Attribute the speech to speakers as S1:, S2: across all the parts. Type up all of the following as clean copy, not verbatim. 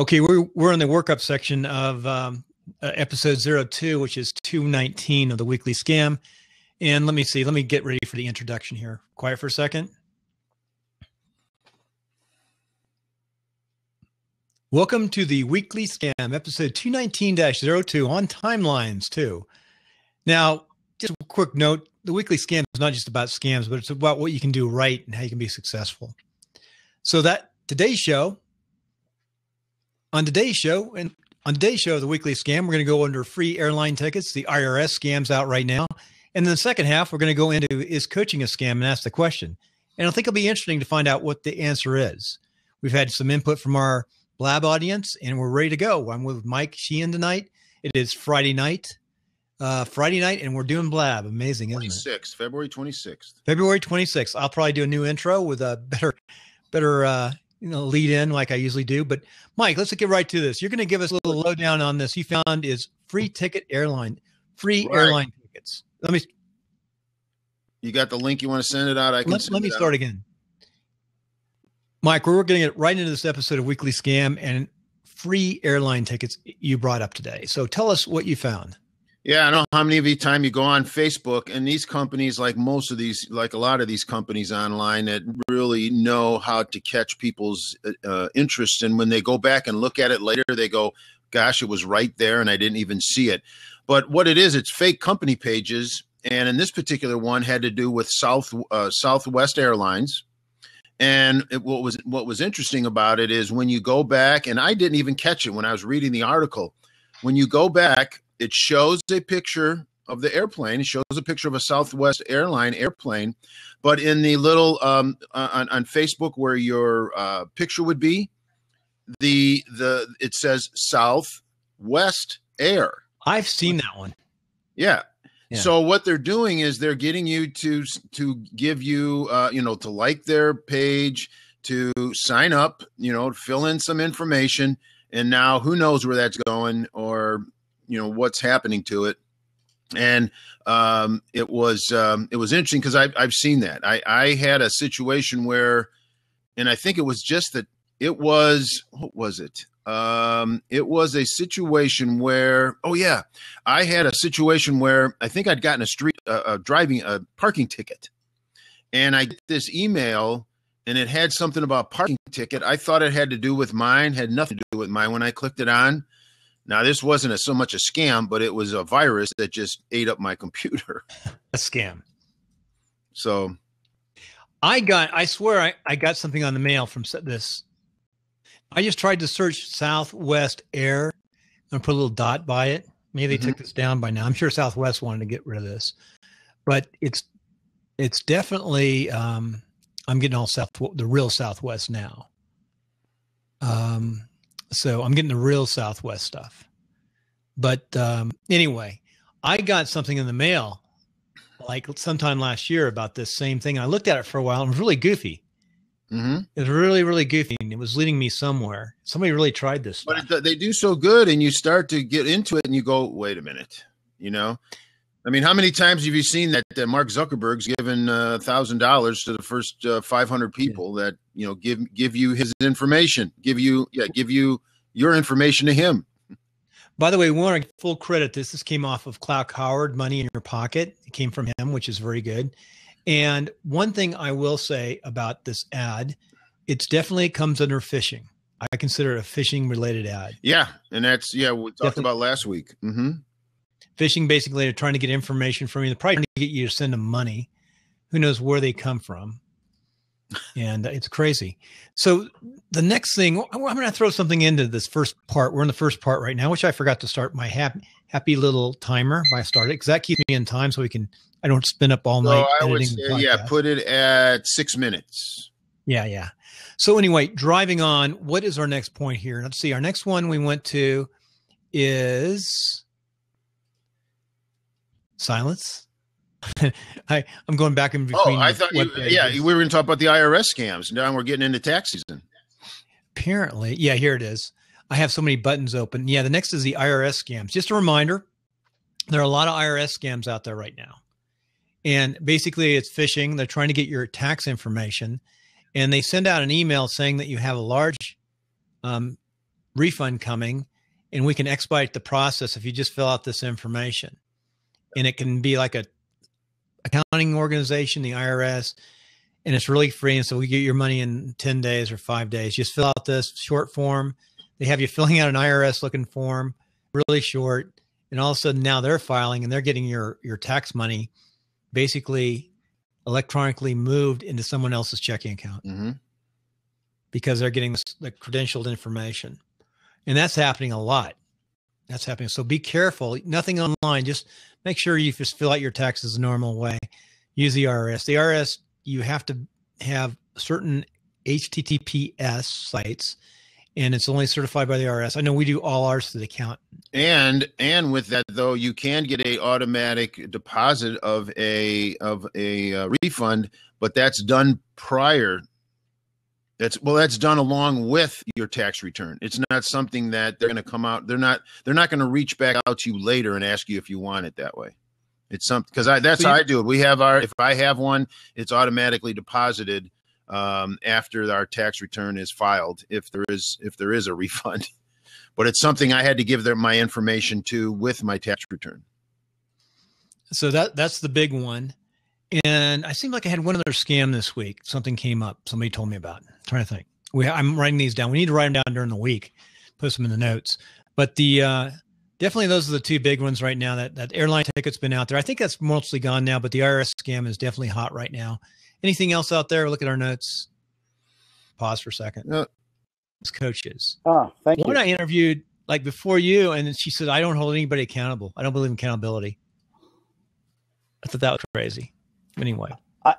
S1: Okay, we're in the workup section of episode 02, which is 219 of the weekly scam. And let me see. Let me get ready for the introduction here. Quiet for a second. Welcome to the weekly scam, episode 219-02 on timelines too. Now, just a quick note, the weekly scam is not just about scams, but it's about what you can do right and how you can be successful. So that today's show, of the weekly scam, we're going to go under free airline tickets. The IRS scam's out right now. And in the second half, we're going to go into, is coaching a scam, and ask the question. And I think it'll be interesting to find out what the answer is. We've had some input from our Blab audience, and we're ready to go. I'm with Mike Sheehan tonight. It is Friday night, and we're doing Blab. Amazing, isn't it?
S2: February 26th.
S1: February 26th. I'll probably do a new intro with a better lead in like I usually do. But Mike, let's get right to this. You're going to give us a little lowdown on this. You found is free airline tickets.
S2: You got the link? You want to send it out?
S1: Let me start again. Mike, we're going to get right into this episode of Weekly Scam and free airline tickets you brought up today. So tell us what you found.
S2: Yeah, I know how many of you time you go on Facebook, and these companies, like a lot of these companies online that really know how to catch people's interest. And when they go back and look at it later, they go, gosh, it was right there and I didn't even see it. But what it is, it's fake company pages. And in this particular one had to do with Southwest Airlines. And what was interesting about it is when you go back, and I didn't even catch it when I was reading the article, when you go back, it shows a picture of the airplane. It shows a picture of a Southwest airline airplane, but in the little on Facebook where your picture would be, it says Southwest Air.
S1: I've seen that one.
S2: Yeah. So what they're doing is they're getting you to give you, to like their page, to sign up, to fill in some information. And now who knows where that's going or, what's happening to it. And it was interesting because I've seen that. I had a situation where, and I think it was just that it was, what was it? It was a situation where, I had a situation where I think I'd gotten a parking ticket, and I get this email and it had something about parking ticket. I thought it had to do with mine, had nothing to do with mine when I clicked it on. Now, this wasn't so much a scam, but it was a virus that just ate up my computer.
S1: A scam.
S2: So
S1: I swear I got something on the mail from this. I just tried to search Southwest Air and put a little dot by it. Maybe they took this down by now. I'm sure Southwest wanted to get rid of this, but it's definitely, I'm getting the real Southwest now. So I'm getting the real Southwest stuff, but anyway, I got something in the mail like sometime last year about this same thing. I looked at it for a while and it was really goofy. It was really, really goofy, and it was leading me somewhere. Somebody really tried this stuff.
S2: But they do so good, and you start to get into it, and you go, wait a minute, I mean, how many times have you seen that Mark Zuckerberg's given $1,000 to the first 500 people that, give you his information, give you your information to him.
S1: By the way, we want to give full credit. This came off of Clark Howard, Money in Your Pocket. It came from him, which is very good. And one thing I will say about this ad, it definitely comes under phishing. I consider it a phishing related ad.
S2: Yeah. And that's, we talked about last week.
S1: Phishing, basically, they're trying to get information from you. They're probably trying to get you to send them money. Who knows where they come from. And it's crazy. So the next thing, I'm going to throw something into this first part. We're in the first part right now, which I forgot to start my happy little timer by started because that keeps me in time so I don't spin up all night.
S2: So I would say, put it at 6 minutes.
S1: Yeah. So anyway, driving on, what is our next point here? Let's see. Our next one we went to is silence. I'm going back in between.
S2: I thought we were going to talk about the IRS scams. Now we're getting into tax season.
S1: Apparently. Yeah, here it is. I have so many buttons open. Yeah, the next is the IRS scams. Just a reminder, there are a lot of IRS scams out there right now. And basically it's phishing. They're trying to get your tax information, and they send out an email saying that you have a large refund coming, and we can expedite the process if you just fill out this information. And it can be like a accounting organization, the IRS, and it's really free. And so we get your money in 10 days or 5 days. Just fill out this short form. They have you filling out an IRS looking form, really short. And all of a sudden now they're filing and they're getting your tax money basically electronically moved into someone else's checking account because they're getting the credentialed information. And that's happening a lot. That's happening. So be careful. Nothing online. Just make sure you just fill out your taxes the normal way. Use the IRS. The IRS, you have to have certain HTTPS sites, and it's only certified by the IRS. I know we do all ours through the account. And
S2: with that though, you can get a automatic deposit of a refund, but that's done prior. That's done along with your tax return. It's not something that they're going to come out. They're not going to reach back out to you later and ask you if you want it that way. It's something because that's how I do it. We have if I have one, it's automatically deposited after our tax return is filed. If there is a refund, but it's something I had to give my information to with my tax return.
S1: So that's the big one. And I seem like I had one other scam this week. Something came up. Somebody told me about. I'm trying to think. I'm writing these down. We need to write them down during the week. Post them in the notes. But definitely those are the two big ones right now. That airline ticket's been out there. I think that's mostly gone now. But the IRS scam is definitely hot right now. Anything else out there? Look at our notes. Pause for a second.
S2: No.
S1: It's coaches.
S3: Oh, thank you.
S1: One I interviewed like before you, and she said, "I don't hold anybody accountable. I don't believe in accountability." I thought that was crazy. Anyway,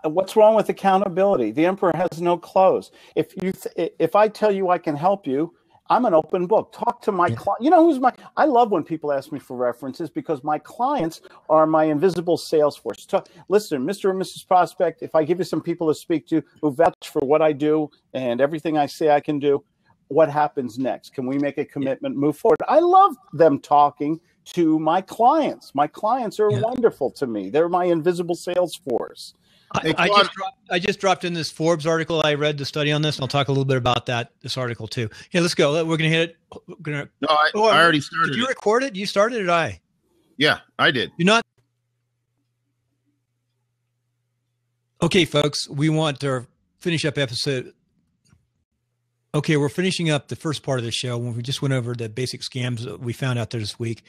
S3: what's wrong with accountability? The emperor has no clothes. If I tell you I can help you, I'm an open book. Talk to my client. You know I love when people ask me for references because my clients are my invisible sales force. Listen, Mr. and Mrs. Prospect, if I give you some people to speak to who vouch for what I do and everything I say I can do, what happens next? Can we make a commitment, move forward? I love them talking to my clients. My clients are wonderful to me. They're my invisible sales force.
S1: I just dropped in this Forbes article. I read the study on this, and I'll talk a little bit about this article too. Yeah, let's go. We're going to hit it.
S2: No, I already started.
S1: Did you record it? You started it,
S2: Yeah, I did.
S1: You're not? Okay, folks, we want to finish up episode. Okay, we're finishing up the first part of the show when we just went over the basic scams that we found out there this week.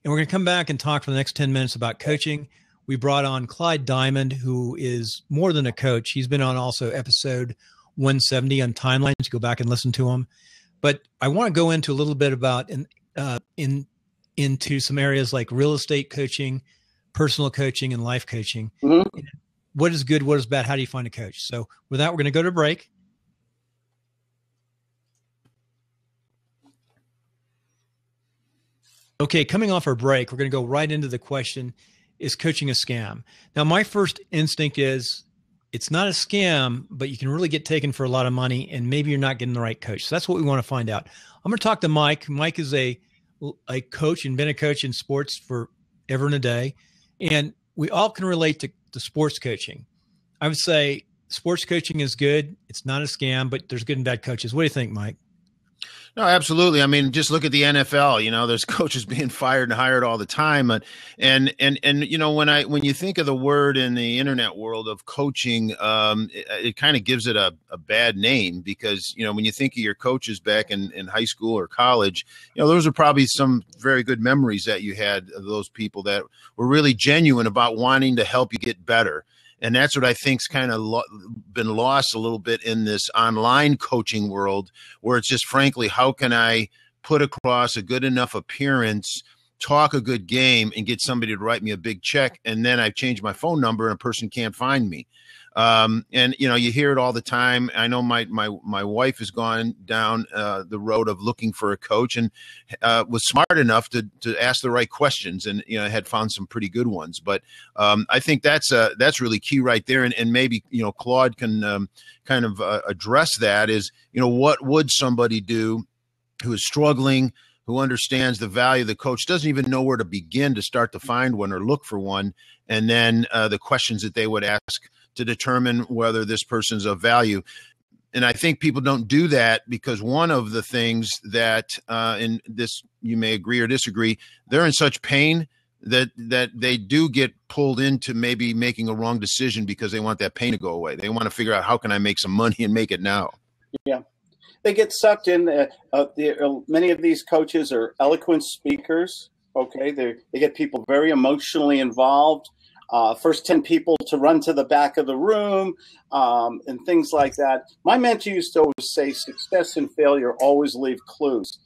S1: And we're going to come back and talk for the next 10 minutes about coaching. We brought on Clyde Diamond, who is more than a coach. He's been on also episode 170 on timelines. Go back and listen to him. But I want to go into a little bit about into some areas like real estate coaching, personal coaching, and life coaching. Mm-hmm. What is good? What is bad? How do you find a coach? So with that, we're going to go to break. Okay, coming off our break, we're going to go right into the question, is coaching a scam? Now, my first instinct is it's not a scam, but you can really get taken for a lot of money, and maybe you're not getting the right coach. So that's what we want to find out. I'm going to talk to Mike. Mike is a coach and been a coach in sports for ever and a day, and we all can relate to sports coaching. I would say sports coaching is good. It's not a scam, but there's good and bad coaches. What do you think, Mike?
S2: No, absolutely. I mean, just look at the NFL. You know, there's coaches being fired and hired all the time, and you know, when you think of the word in the internet world of coaching, it kind of gives it a bad name because you know when you think of your coaches back in high school or college, you know, those are probably some very good memories that you had of those people that were really genuine about wanting to help you get better. And that's what I think's kind of been lost a little bit in this online coaching world, where it's just frankly, how can I put across a good enough appearance, talk a good game, and get somebody to write me a big check, and then I've changed my phone number and a person can't find me. And you know, you hear it all the time. I know my wife has gone down the road of looking for a coach and was smart enough to ask the right questions, and you know, had found some pretty good ones. But I think that's really key right there. And maybe you know, Claude can kind of address that. Is you know, what would somebody do who is struggling, who understands the value of the coach, doesn't even know where to begin to start to find one or look for one, and then the questions that they would ask to determine whether this person's of value. And I think people don't do that because one of the things that, in this, you may agree or disagree, they're in such pain that they do get pulled into maybe making a wrong decision because they want that pain to go away. They want to figure out, how can I make some money and make it now?
S3: Yeah. They get sucked in. Many of these coaches are eloquent speakers. Okay. They get people very emotionally involved. First 10 people to run to the back of the room, and things like that. My mentor used to always say, success and failure always leave clues.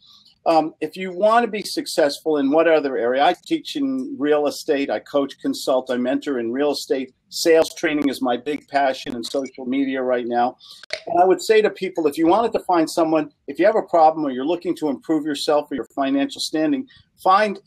S3: If you want to be successful in what other area, I teach in real estate, I coach, consult, I mentor in real estate. Sales training is my big passion in social media right now. And I would say to people, if you wanted to find someone, if you have a problem or you're looking to improve yourself or your financial standing,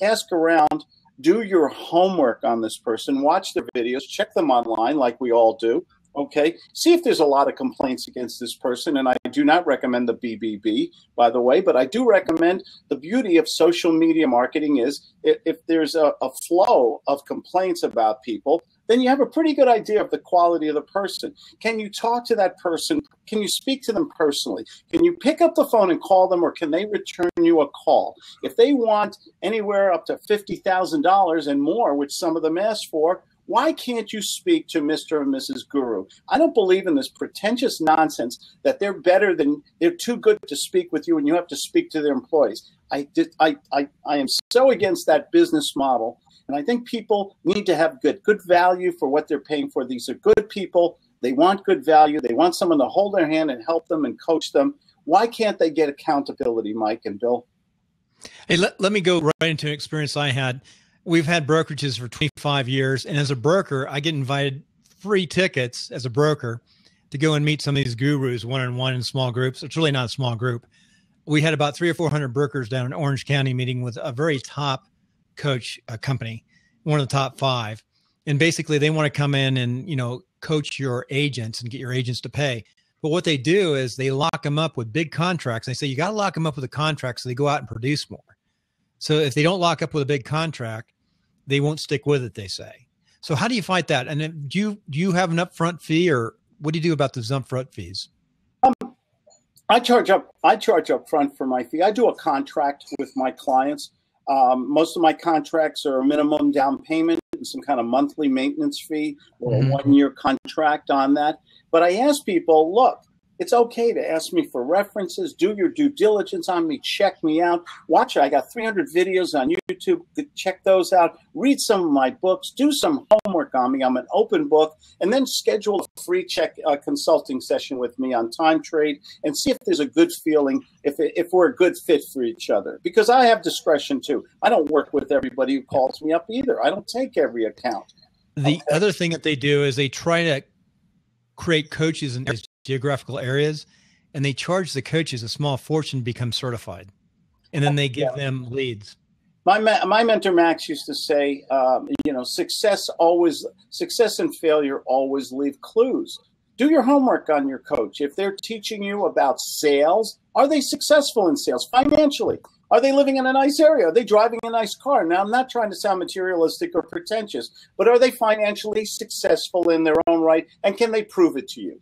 S3: ask around, do your homework on this person, watch their videos, check them online like we all do. Okay, see if there's a lot of complaints against this person. And I do not recommend the BBB, by the way, but I do recommend, the beauty of social media marketing is if there's a flow of complaints about people, then you have a pretty good idea of the quality of the person. Can you talk to that person? Can you speak to them personally? Can you pick up the phone and call them, or can they return you a call? If they want anywhere up to $50,000 and more, which some of them ask for, why can't you speak to Mr. and Mrs. Guru? I don't believe in this pretentious nonsense that they're too good to speak with you and you have to speak to their employees. I am so against that business model. And I think people need to have good value for what they're paying for. These are good people. They want good value. They want someone to hold their hand and help them and coach them. Why can't they get accountability, Mike and Bill?
S1: Hey, let me go right into an experience I had. We've had brokerages for 25 years. And as a broker, I get invited free tickets as a broker to go and meet some of these gurus one-on-one in small groups. It's really not a small group. We had about 300 or 400 brokers down in Orange County meeting with a very top coach company, one of the top 5. And basically they want to come in and, coach your agents and get your agents to pay. But what they do is they lock them up with big contracts. They say, you got to lock them up with a contract so they go out and produce more. So if they don't lock up with a big contract, they won't stick with it, they say. So how do you fight that? And then do you have an upfront fee, or what do you do about those upfront fees?
S3: I charge up front for my fee. I do a contract with my clients. Most of my contracts are a minimum down payment and some kind of monthly maintenance fee or a 1-year contract on that. But I ask people, look, it's okay to ask me for references. Do your due diligence on me. Check me out. Watch it. I got 300 videos on YouTube. Check those out. Read some of my books. Do some homework on me. I'm an open book. And then schedule a free consulting session with me on time trade and see if there's a good feeling, if we're a good fit for each other. Because I have discretion too. I don't work with everybody who calls me up either. I don't take every account.
S1: The other thing that they do is they try to create coaches in geographical areas, and they charge the coaches a small fortune to become certified, and then they give them leads.
S3: My mentor Max used to say, success and failure always leave clues. Do your homework on your coach. If they're teaching you about sales, are they successful in sales financially? Are they living in a nice area? Are they driving a nice car? Now, I'm not trying to sound materialistic or pretentious, but are they financially successful in their own right? And can they prove it to you?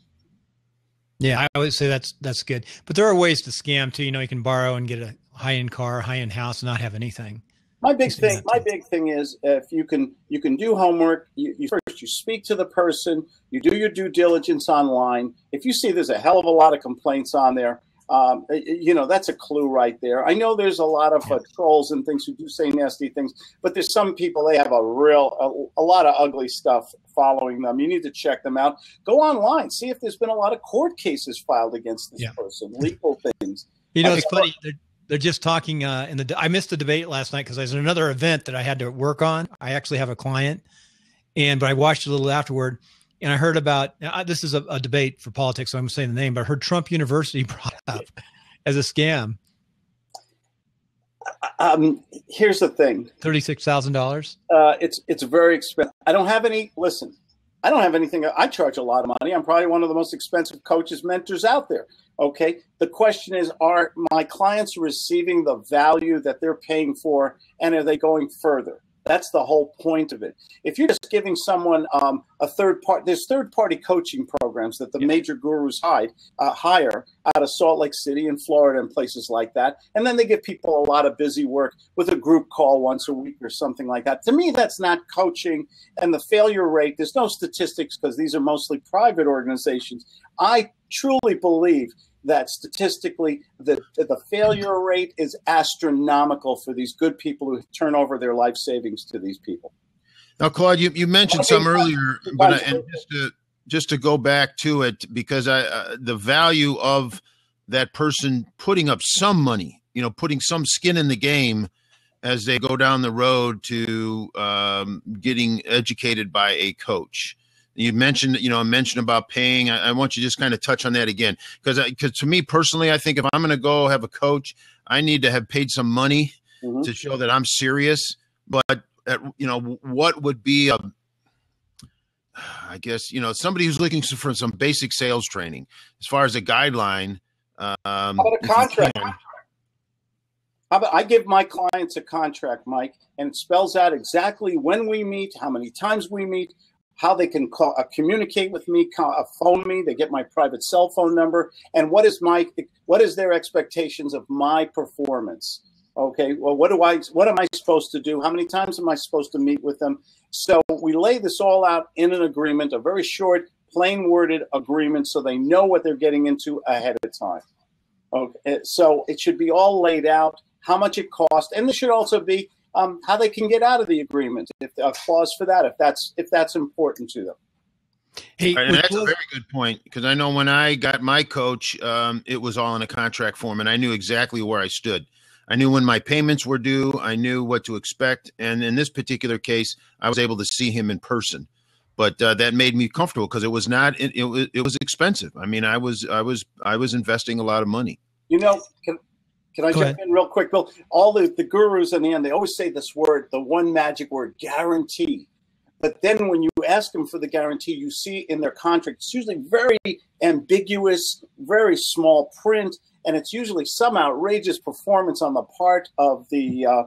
S1: Yeah, I would say that's good. But there are ways to scam too. You can borrow and get a high-end car, high-end house, and not have anything.
S3: My big thing is, if you can do homework. You first speak to the person. You do your due diligence online. If you see there's a hell of a lot of complaints on there, that's a clue right there. I know there's a lot of trolls and things who do say nasty things, but there's some people, they have a lot of ugly stuff following them. You need to check them out. Go online, see if there's been a lot of court cases filed against this person, legal things.
S1: It's funny. They're just talking I missed the debate last night because there's another event that I had to work on. I actually have a client, but I watched a little afterward. And I heard about, this is a debate for politics, so I'm saying the name, but I heard Trump University brought up as a scam.
S3: Here's the thing.
S1: $36,000?
S3: It's very expensive. I don't have anything. I charge a lot of money. I'm probably one of the most expensive coaches, mentors out there. Okay. The question is, are my clients receiving the value that they're paying for, and are they going further? That's the whole point of it. If you're just giving someone there's third-party coaching programs. programs that the major gurus hire out of Salt Lake City and Florida and places like that. And then they give people a lot of busy work with a group call once a week or something like that. To me, that's not coaching. And the failure rate, there's no statistics because these are mostly private organizations. I truly believe that statistically the failure rate is astronomical for these good people who turn over their life savings to these people.
S2: Now, Claude, you mentioned some earlier, but just to go back to it, because the value of that person putting up some money, putting some skin in the game as they go down the road to getting educated by a coach. You mentioned, about paying. I want you to just kind of touch on that again, because to me personally, I think if I'm going to go have a coach, I need to have paid some money to show that I'm serious. But what would be I guess somebody who's looking for some basic sales training as far as a guideline.
S3: How about a contract? I give my clients a contract, Mike, and it spells out exactly when we meet, how many times we meet, how they can communicate with me, phone me. They get my private cell phone number, and what is their expectations of my performance? Okay, well, what am I supposed to do? How many times am I supposed to meet with them? So we lay this all out in an agreement, a very short, plain worded agreement, so they know what they're getting into ahead of time. Okay, so it should be all laid out, how much it costs, and there should also be how they can get out of the agreement, if a clause for that, if that's important to them.
S2: Hey, right, and that's a very good point, because I know when I got my coach, it was all in a contract form, and I knew exactly where I stood. I knew when my payments were due. I knew what to expect, and in this particular case, I was able to see him in person. But that made me comfortable, because it was not. It was expensive. I mean, I was investing a lot of money.
S3: Can I jump in real quick, Bill? All the gurus in the end, they always say this word, the one magic word, guarantee. But then when you ask them for the guarantee, you see in their contract, it's usually very ambiguous, very small print, and it's usually some outrageous performance on the part of the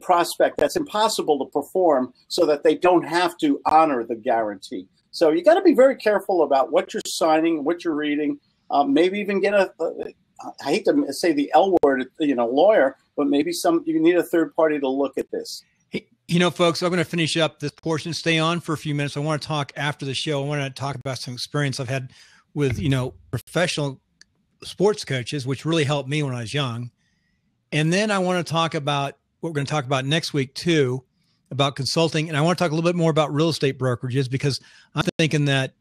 S3: prospect that's impossible to perform, so that they don't have to honor the guarantee. So you got to be very careful about what you're signing, what you're reading. Maybe even get I hate to say the L word, lawyer, but maybe you need a third party to look at this.
S1: Hey, folks, I'm going to finish up this portion. Stay on for a few minutes. I want to talk after the show. I want to talk about some experience I've had with, professional sports coaches, which really helped me when I was young. And then I want to talk about what we're going to talk about next week too, about consulting. And I want to talk a little bit more about real estate brokerages, because I'm thinking that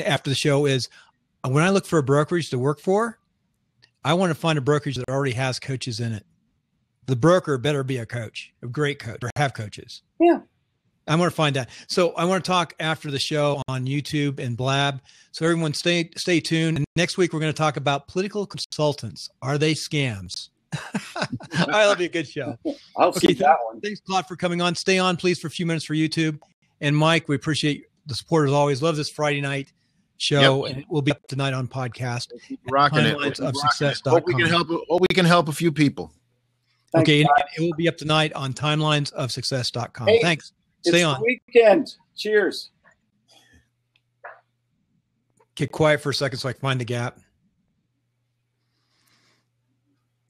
S1: after the show is when I look for a brokerage to work for, I want to find a brokerage that already has coaches in it. The broker better be a coach, a great coach, or have coaches.
S3: Yeah.
S1: I want to find that. So I want to talk after the show on YouTube and Blab. So everyone stay tuned. And next week, we're going to talk about political consultants. Are they scams? That'll be a good show.
S3: I'll see that one.
S1: Thanks, Claude, for coming on. Stay on, please, for a few minutes for YouTube. And Mike, we appreciate the support as always. Love this Friday night show, and it will be up tonight on podcast.
S2: Rocking it. Hope we can help a few people.
S1: Thanks, okay, and it will be up tonight on timelinesofsuccess.com.
S3: Hey,
S1: thanks. Stay on.
S3: It's the weekend. Cheers.
S1: Get quiet for a second so I can find the gap.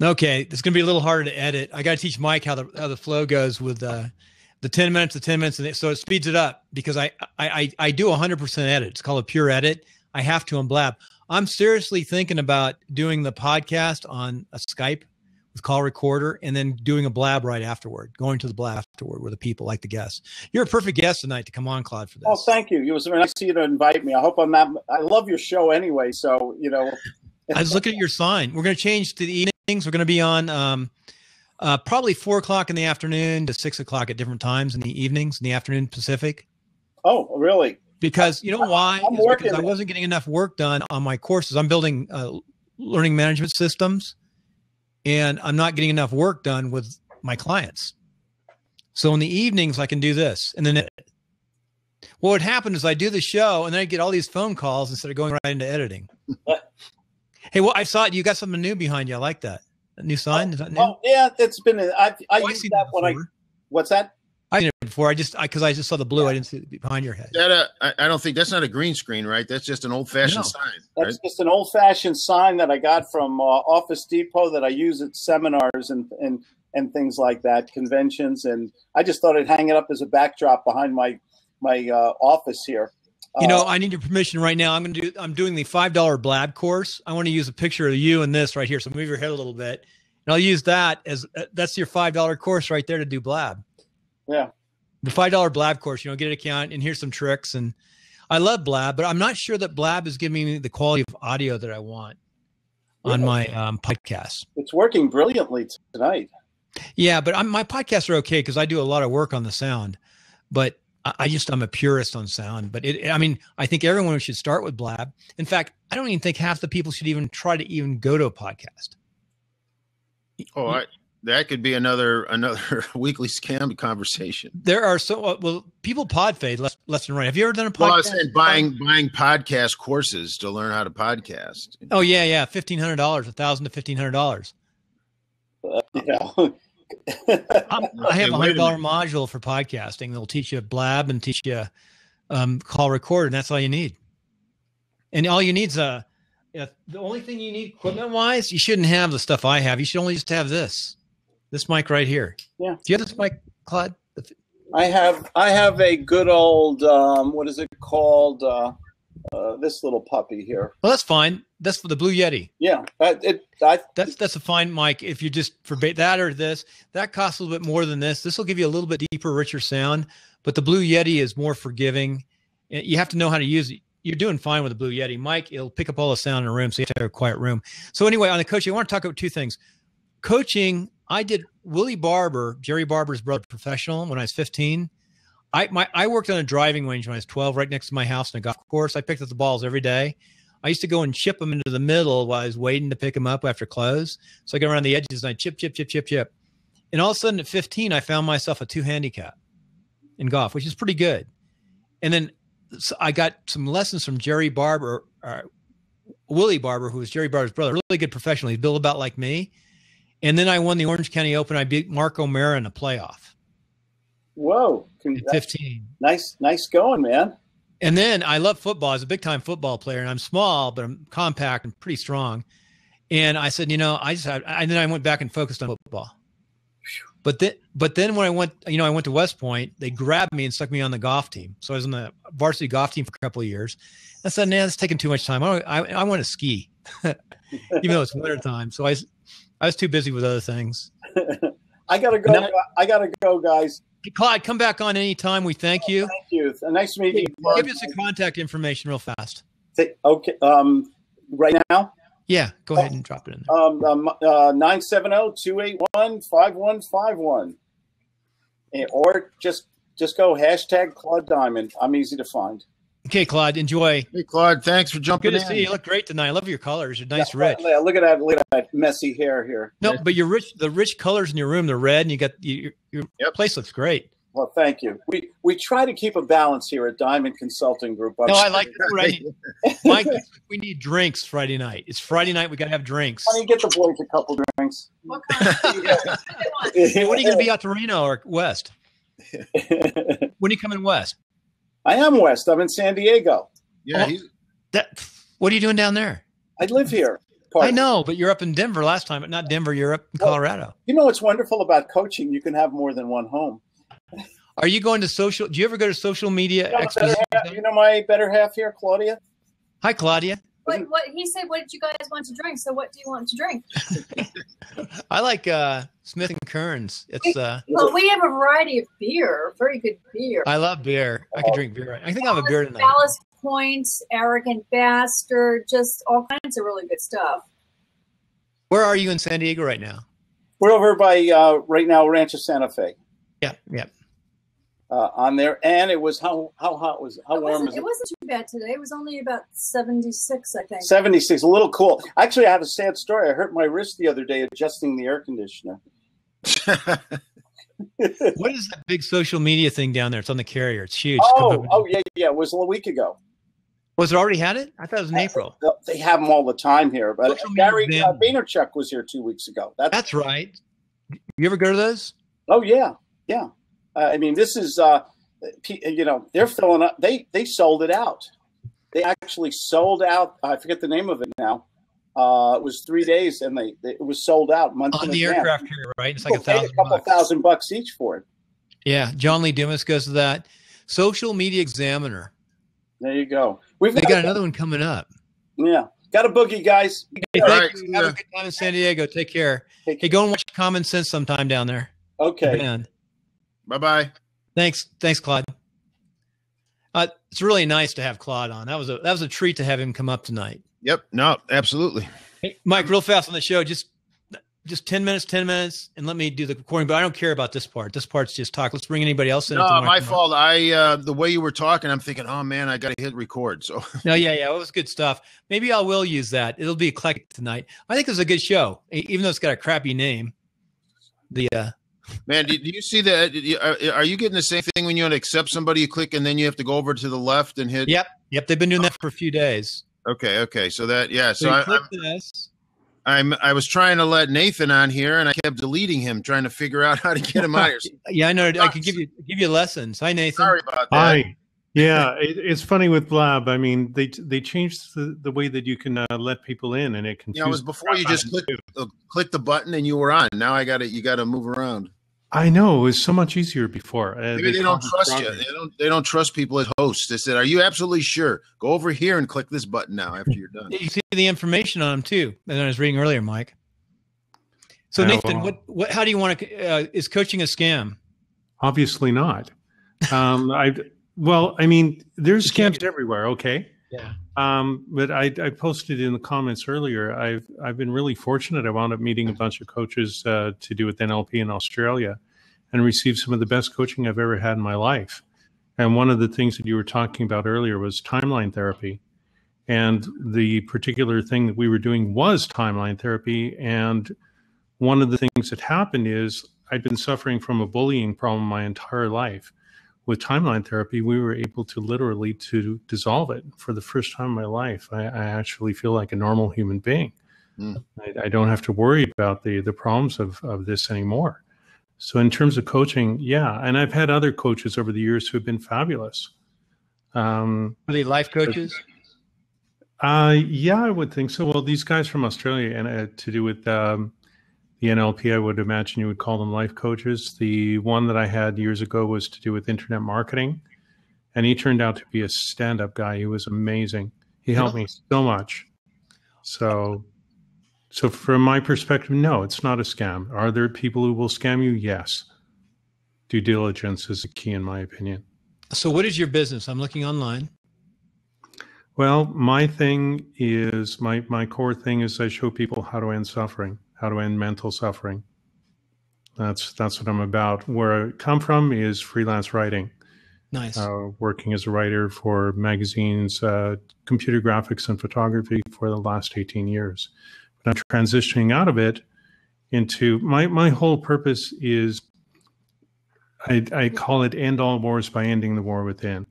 S1: Okay, it's going to be a little harder to edit. I got to teach Mike how the flow goes with the 10 minutes to 10 minutes. And so it speeds it up, because I do 100% edit. It's called a pure edit. I have to on Blab. I'm seriously thinking about doing the podcast on a Skype with call recorder, and then doing a Blab right afterward, going to the Blab afterward with the people, like the guests. You're a perfect guest tonight to come on, Claude, for this.
S3: Oh, thank you. It was very nice of you to invite me. I hope I love your show anyway. So,
S1: I was looking at your sign. We're going to change to the evenings. We're going to be on probably 4 o'clock in the afternoon to 6 o'clock at different times in the evenings, in the afternoon Pacific.
S3: Oh, really?
S1: Because you know why? Because I wasn't getting enough work done on my courses. I'm building learning management systems, and I'm not getting enough work done with my clients. So in the evenings, I can do this. And then what would happen is I do the show, and then I get all these phone calls instead of going right into editing. Hey, well, I saw it. You got something new behind you. I like that. A new sign? Is that new?
S3: Oh, yeah, it's been. I used that when
S1: before.
S3: What's that?
S1: I've seen it before. Because I just saw the blue. I didn't see it behind your head.
S2: That I don't think that's not a green screen, right? That's just an old-fashioned sign.
S3: That's
S2: right?
S3: just an old-fashioned sign that I got from Office Depot that I use at seminars and things like that, conventions, and I just thought I'd hang it up as a backdrop behind my office here.
S1: I need your permission right now. I'm doing the $5 Blab course. I want to use a picture of you and this right here. So move your head a little bit, and I'll use that as that's your $5 course right there to do Blab.
S3: Yeah.
S1: The $5 Blab course, get an account and here's some tricks. And I love Blab, but I'm not sure that Blab is giving me the quality of audio that I want on my podcast.
S3: It's working brilliantly tonight.
S1: Yeah, but my podcasts are okay because I do a lot of work on the sound, but I'm a purist on sound. But I think everyone should start with Blab. In fact, I don't even think half the people should even try to even go to a podcast.
S2: Oh, that could be another weekly scam conversation.
S1: There are people pod fade left and right. Have you ever done a podcast?
S2: Well, I was saying buying podcast courses to learn how to podcast.
S1: Oh yeah, $1,500, $1,000 to $1,500.
S3: Yeah.
S1: I have a $100 module for podcasting. They'll teach you Blab and teach you call record, and that's all you need. And all you need is the only thing you need equipment wise, you shouldn't have the stuff I have. You should only just have this mic right here.
S3: Yeah.
S1: Do you have this mic, Claude?
S3: I have a good old what is it called? This little puppy here.
S1: Well, that's fine. That's for the Blue Yeti.
S3: Yeah,
S1: that's a fine mic. If you just for that or this, that costs a little bit more than this. This will give you a little bit deeper, richer sound. But the Blue Yeti is more forgiving. You have to know how to use it. You're doing fine with the Blue Yeti. Mike, it'll pick up all the sound in a room, so you have to have a quiet room. So anyway, on the coaching, I want to talk about two things. Coaching, I did Willie Barber, Jerry Barber's brother, professional when I was 15. I worked on a driving range when I was 12, right next to my house in a golf course. I picked up the balls every day. I used to go and chip them into the middle while I was waiting to pick them up after close. So I go around the edges and I chip. And all of a sudden at 15, I found myself a 2 handicap in golf, which is pretty good. And then I got some lessons from Jerry Barber, Willie Barber, who was Jerry Barber's brother, really good professional. He's built about like me. And then I won the Orange County Open. I beat Mark O'Mara in a playoff.
S3: Whoa.
S1: At 15.
S3: Nice going, man.
S1: And then I love football. I was a big time football player, and I'm small, but I'm compact and pretty strong. And I said, and then I went back and focused on football. But then when I went to West Point, they grabbed me and stuck me on the golf team. So I was on the varsity golf team for a couple of years. I said, "Nah, it's taking too much time. I want to ski, even though it's winter time." So I was too busy with other things.
S3: I gotta go, guys.
S1: Clyde, come back on anytime. We thank you.
S3: Thank you. Nice to meet you.
S1: Give us the contact information real fast.
S3: Okay. Right now?
S1: Yeah, go ahead and drop it in there.
S3: 970-281-5151. Or just go # Claude Diamond. I'm easy to find.
S1: Okay, Claude, enjoy.
S2: Hey, Claude, thanks for jumping in.
S1: Good to see you. You look great tonight. I love your colors. You're nice, rich.
S3: Look at that messy hair here.
S1: No, but the rich colors in your room, the red, and you got your place looks great.
S3: Well, thank you. We try to keep a balance here at Diamond Consulting Group.
S1: I like that. Right. Mike, we need drinks Friday night. It's Friday night. We got to have drinks.
S3: Why don't you get the boys a couple drinks?
S4: What kind of
S1: Hey, when are you going to be out to Reno or West? When are you coming west?
S3: I am west. I'm in San Diego.
S2: Yeah.
S1: What are you doing down there?
S3: I live here.
S1: I know, but you're up in Denver last time, but not Denver. You're up in Colorado.
S3: You know what's wonderful about coaching? You can have more than one home.
S1: Are you going to social? Do you ever go to social media?
S3: You know my better half here, Claudia?
S1: Hi, Claudia.
S4: What he said, what did you guys want to drink? So what do you want to drink?
S1: I like Smith & Kearns. It's
S4: well, we have a variety of beer, very good beer.
S1: I love beer. I can drink beer. I think I have a beer tonight.
S4: Ballast Point, Arrogant Bastard, just all kinds of really good stuff.
S1: Where are you in San Diego right now?
S3: We're over by right now Rancho Santa Fe.
S1: Yeah.
S3: On there, and it was how hot was how warm was it?
S4: It wasn't too bad today. It was only about 76, I think.
S3: 76, a little cool. Actually, I have a sad story. I hurt my wrist the other day adjusting the air conditioner.
S1: What is that big social media thing down there? It's on the carrier. It's huge.
S3: Yeah. It was a week ago.
S1: Was it already had it? I thought it was in April.
S3: They have them all the time here. But Gary Vaynerchuk was here 2 weeks ago. That's
S1: right. You ever go to those?
S3: Oh, yeah. I mean, this is, they're filling up. They sold it out. They actually sold out. I forget the name of it now. It was 3 days, and it was sold out months
S1: on
S3: in
S1: the
S3: advance.
S1: aircraft carrier, right? It's like
S3: a couple $1,000 each for it.
S1: Yeah, John Lee Dumas goes to that. Social Media Examiner.
S3: There you go.
S1: They got another one coming up.
S3: Yeah, got a boogie, guys.
S1: Hey, thank you. Have a good time in San Diego. Take care. Hey, go and watch Common Sense sometime down there.
S3: Okay.
S2: Bye-bye.
S1: Thanks, Claude. It's really nice to have Claude on. That was a treat to have him come up tonight.
S2: Yep. No, absolutely.
S1: Hey, Mike, real fast on the show, just 10 minutes, and let me do the recording. But I don't care about this part. This part's just talk. Let's bring anybody else in.
S2: No, my fault. The way you were talking, I'm thinking, oh man, I got to hit record. So
S1: no, yeah, it was good stuff. Maybe I will use that. It'll be eclectic tonight. I think it's a good show, even though it's got a crappy name.
S2: Man, do you see that? Are you getting the same thing when you want to accept somebody? You click and then you have to go over to the left and hit.
S1: Yep. They've been doing that for a few days.
S2: Okay. So that, yeah.
S1: So
S2: I was trying to let Nathan on here, and I kept deleting him, trying to figure out how to get him out here.
S1: Yeah, I know. I could give you lessons. Hi, Nathan.
S2: Sorry about that.
S5: Hi. Yeah, it's funny with Blab. I mean, they changed the way that you can let people in, and it confused.
S2: Yeah, it was before you just click the button and you were on. Now you got to move around.
S5: I know, it was so much easier before.
S2: Maybe they don't trust you. They don't trust people as hosts. They said, "Are you absolutely sure? Go over here and click this button now after you're done."
S1: You see the information on them too. And I was reading earlier, Mike. So Nathan, what? How do you want to? Is coaching a scam?
S5: Obviously not. I mean, there's scams everywhere. Okay.
S1: Yeah.
S5: But I posted in the comments earlier. I've been really fortunate. I wound up meeting a bunch of coaches to do with NLP in Australia, and received some of the best coaching I've ever had in my life. And one of the things that you were talking about earlier was timeline therapy, and the particular thing that we were doing was timeline therapy. And one of the things that happened is I'd been suffering from a bullying problem my entire life. With timeline therapy, we were able to literally to dissolve it. For the first time in my life, I actually feel like a normal human being. I don't have to worry about the problems of this anymore. So in terms of coaching, yeah. And I've had other coaches over the years who have been fabulous.
S1: Are they life coaches?
S5: Yeah, I would think so. Well, these guys from Australia, and to do with the NLP, I would imagine you would call them life coaches. The one that I had years ago was to do with internet marketing, and he turned out to be a stand-up guy. He was amazing. He helped me so much. So from my perspective, no, it's not a scam. Are there people who will scam you? Yes. Due diligence is the key, in my opinion.
S1: So what is your business? I'm looking online.
S5: Well, my thing is, my core thing is I show people how to end suffering. How to end mental suffering. That's what I'm about. Where I come from is freelance writing.
S1: Nice.
S5: Working as a writer for magazines, computer graphics and photography for the last 18 years. But I'm transitioning out of it into my whole purpose is I call it end all wars by ending the war within.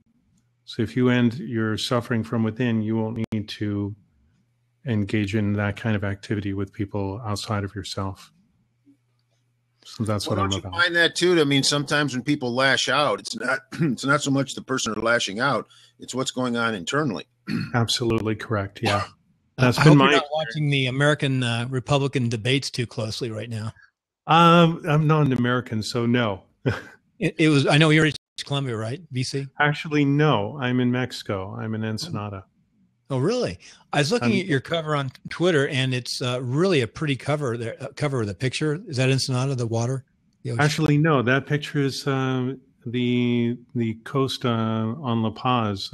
S5: So if you end your suffering from within, you won't need to engage in that kind of activity with people outside of yourself. So that's what I'm about.
S2: Don't you find that too? I mean, sometimes when people lash out, it's not so much the person who's lashing out; it's what's going on internally.
S5: Absolutely correct. Yeah, that's
S1: I
S5: been
S1: hope
S5: my.
S1: You're not watching the American Republican debates too closely right now.
S5: I'm not an American, so no.
S1: It was. I know you're in Columbia, right? BC.
S5: Actually, no. I'm in Mexico. I'm in Ensenada.
S1: Oh, really? I was looking at your cover on Twitter, and it's really a pretty cover. There, cover of the picture. Is that Ensenada, the water?
S5: Actually, no. That picture is the coast on La Paz,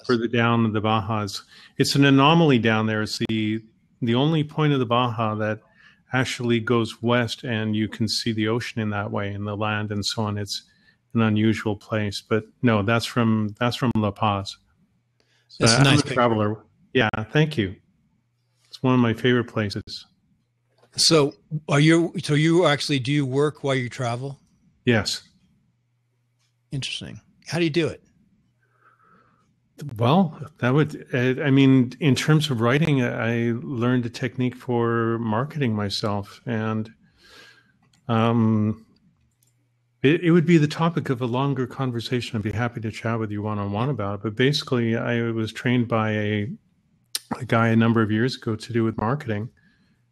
S5: further down the Bajas. It's an anomaly down there. It's the only point of the Baja that actually goes west, and you can see the ocean in that way, and the land and so on. It's an unusual place, but no, that's from La Paz. So
S1: that's a nice
S5: traveler. Yeah, thank you. It's one of my favorite places.
S1: So you actually do you work while you travel?
S5: Yes.
S1: Interesting. How do you do it?
S5: Well, I mean, in terms of writing, I learned a technique for marketing myself, and It would be the topic of a longer conversation. I'd be happy to chat with you one-on-one about it. But basically, I was trained by a guy a number of years ago to do with marketing.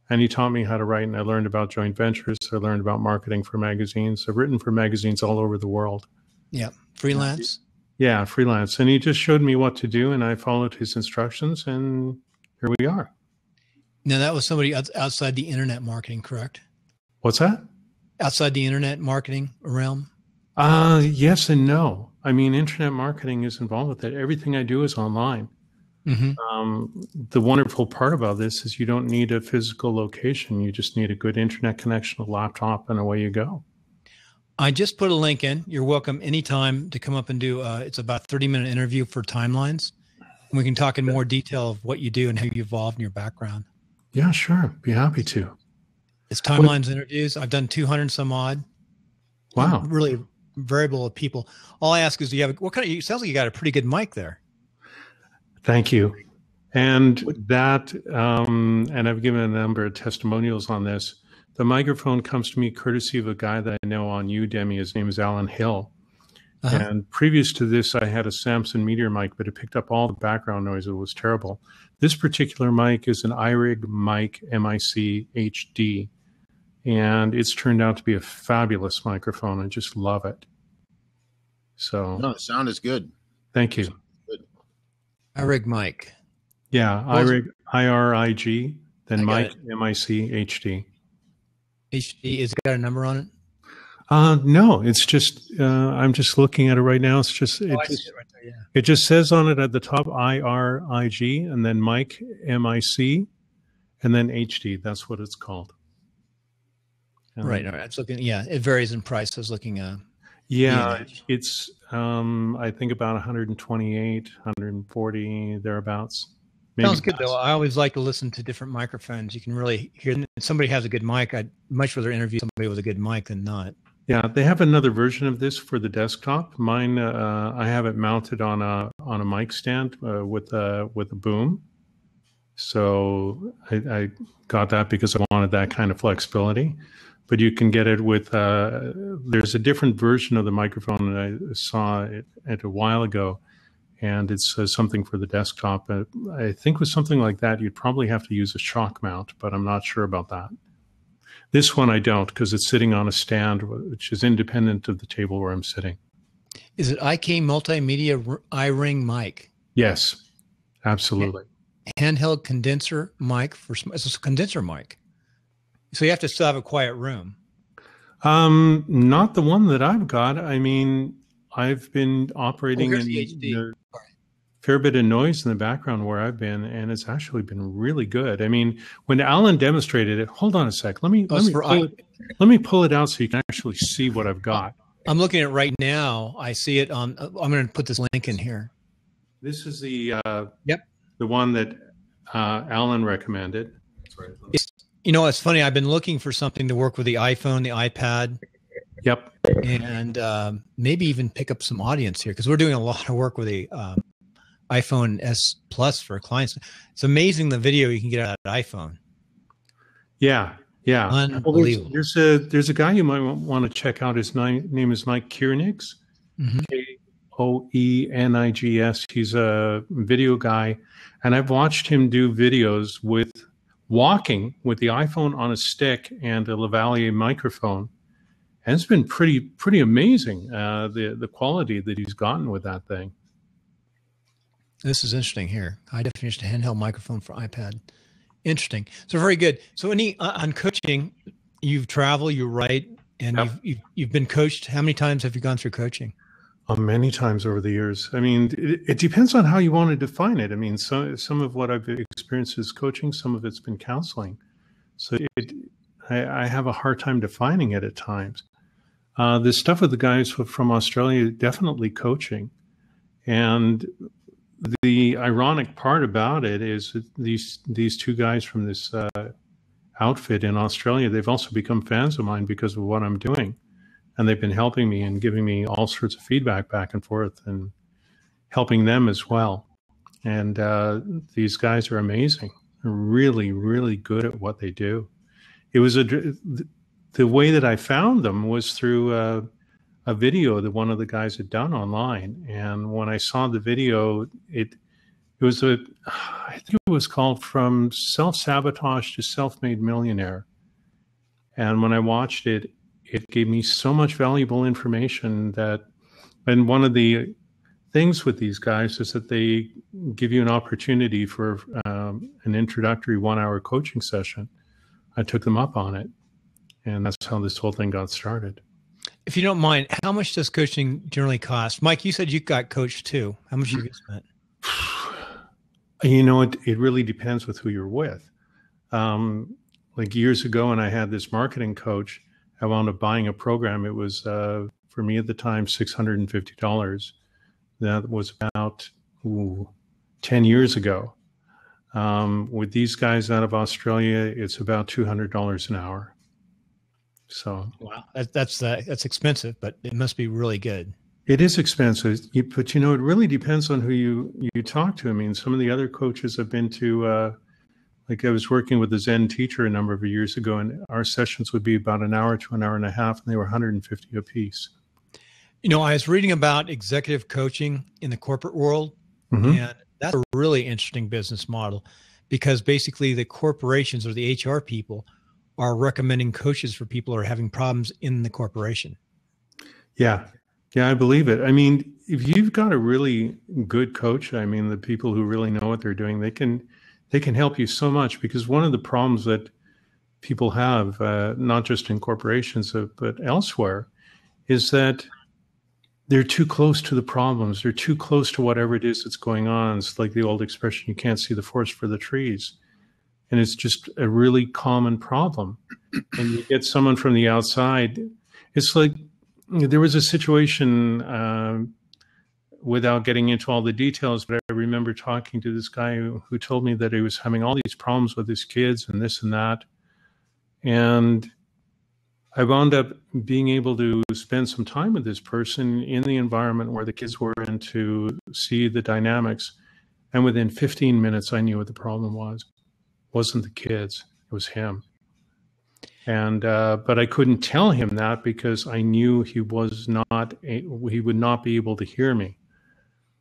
S5: And he taught me how to write, and I learned about joint ventures. I learned about marketing for magazines. I've written for magazines all over the world.
S1: Yeah. Freelance?
S5: Yeah, freelance. And he just showed me what to do, and I followed his instructions, and here we are.
S1: Now, that was somebody outside the internet marketing, correct?
S5: What's that?
S1: Outside the internet marketing realm?
S5: Yes and no. I mean, internet marketing is involved with it. Everything I do is online. The wonderful part about this is you don't need a physical location. You just need a good internet connection, a laptop, and away you go.
S1: I just put a link in. You're welcome anytime to come up and do, it's about a 30-minute interview for Timelines. And we can talk in more detail of what you do and how you evolved in your background.
S5: Yeah, sure. Be happy to.
S1: It's Timelines interviews. I've done 200 some odd.
S5: Wow.
S1: Really variable of people. All I ask is, do you have, it sounds like you got a pretty good mic there.
S5: Thank you. And that, and I've given a number of testimonials on this. The microphone comes to me courtesy of a guy that I know on Udemy. His name is Alan Hill. And previous to this, I had a Samson Meteor mic, but it picked up all the background noise. It was terrible. This particular mic is an iRig mic MIC HD. And it's turned out to be a fabulous microphone. I just love it. So
S2: no, the sound is good.
S5: Thank you.
S1: iRig mic.
S5: Yeah, iRig, IRIG, then mic, MIC, HD.
S1: HD, is it got a number on it?
S5: No, it's just, I'm just looking at it right now. It's just, it just says on it at the top, IRIG, and then mic, MIC, and then HD. That's what it's called.
S1: Right. All right. It's looking, yeah, it varies in price. I was looking
S5: yeah, it's I think about 128, 140 thereabouts. Maybe
S1: sounds good though. I always like to listen to different microphones. You can really hear them. If somebody has a good mic, I'd much rather interview somebody with a good mic than not.
S5: Yeah, they have another version of this for the desktop. Mine, I have it mounted on a mic stand with a boom. So I got that because I wanted that kind of flexibility. But you can get it with, there's a different version of the microphone that I saw it a while ago, and it's something for the desktop. I think with something like that, you'd probably have to use a shock mount, but I'm not sure about that. This one I don't, because it's sitting on a stand, which is independent of the table where I'm sitting.
S1: Is it IK Multimedia iRing mic?
S5: Yes, absolutely.
S1: Handheld condenser mic, it's a condenser mic. So you have to still have a quiet room.
S5: Not the one that I've got. I mean, I've been operating in a fair bit of noise in the background where I've been, and it's actually been really good. I mean, when Alan demonstrated it, hold on a sec. Let me pull it out so you can actually see what I've got.
S1: I'm looking at it right now. I see it on. I'm going to put this link in here.
S5: This is the the one that Alan recommended.
S1: You know, it's funny. I've been looking for something to work with the iPhone, the iPad.
S5: Yep.
S1: And maybe even pick up some audience here because we're doing a lot of work with the iPhone S Plus for clients. It's amazing the video you can get out of that iPhone.
S5: Yeah. Yeah.
S1: Unbelievable.
S5: Well, there's a guy you might want to check out. His name is Mike Kienigs. Koenigs. He's a video guy. And I've watched him do videos with walking with the iPhone on a stick and a Lavalier microphone. And it's been pretty amazing, the quality that he's gotten with that thing.
S1: This is interesting here. High definition handheld microphone for iPad. Interesting. So very good. So on coaching, you've traveled, you write, and you've been coached. How many times have you gone through coaching?
S5: Many times over the years. I mean, it depends on how you want to define it. I mean, some of what I've experienced is coaching. Some of it's been counseling. So I have a hard time defining it at times. The stuff with the guys from Australia, definitely coaching. And the ironic part about it is that these two guys from this outfit in Australia, they've also become fans of mine because of what I'm doing. And they've been helping me and giving me all sorts of feedback back and forth and helping them as well. And these guys are amazing. They're really, really good at what they do. It was the way that I found them was through a video that one of the guys had done online. And when I saw the video, it was I think it was called From Self-Sabotage to Self-Made Millionaire. And when I watched it, it gave me so much valuable information and one of the things with these guys is that they give you an opportunity for an introductory 1-hour coaching session. I took them up on it, and that's how this whole thing got started.
S1: If you don't mind, how much does coaching generally cost? Mike, you said you got coached too. How much you spent?
S5: You know, it really depends with who you're with. Like years ago, when I had this marketing coach, I wound up buying a program. It was, for me at the time, $650. That was about 10 years ago. With these guys out of Australia, it's about $200 an hour. So
S1: wow, that's expensive, but it must be really good.
S5: It is expensive, but you know, it really depends on who you talk to. I mean, some of the other coaches I've been to, like I was working with a Zen teacher a number of years ago, and our sessions would be about an hour to an hour and a half, and they were $150 a piece.
S1: You know, I was reading about executive coaching in the corporate world, and that's a really interesting business model because basically the corporations or the HR people are recommending coaches for people who are having problems in the corporation.
S5: Yeah, I believe it. I mean, if you've got a really good coach, I mean, the people who really know what they're doing, they can help you so much, because one of the problems that people have, not just in corporations, but elsewhere, is that they're too close to the problems. They're too close to whatever it is that's going on. It's like the old expression, you can't see the forest for the trees. And it's just a really common problem. And you get someone from the outside. It's like there was a situation, without getting into all the details, but I remember talking to this guy who told me that he was having all these problems with his kids and this and that. And I wound up being able to spend some time with this person in the environment where the kids were in to see the dynamics. And within 15 minutes, I knew what the problem was. It wasn't the kids, it was him. And but I couldn't tell him that because I knew he would not be able to hear me.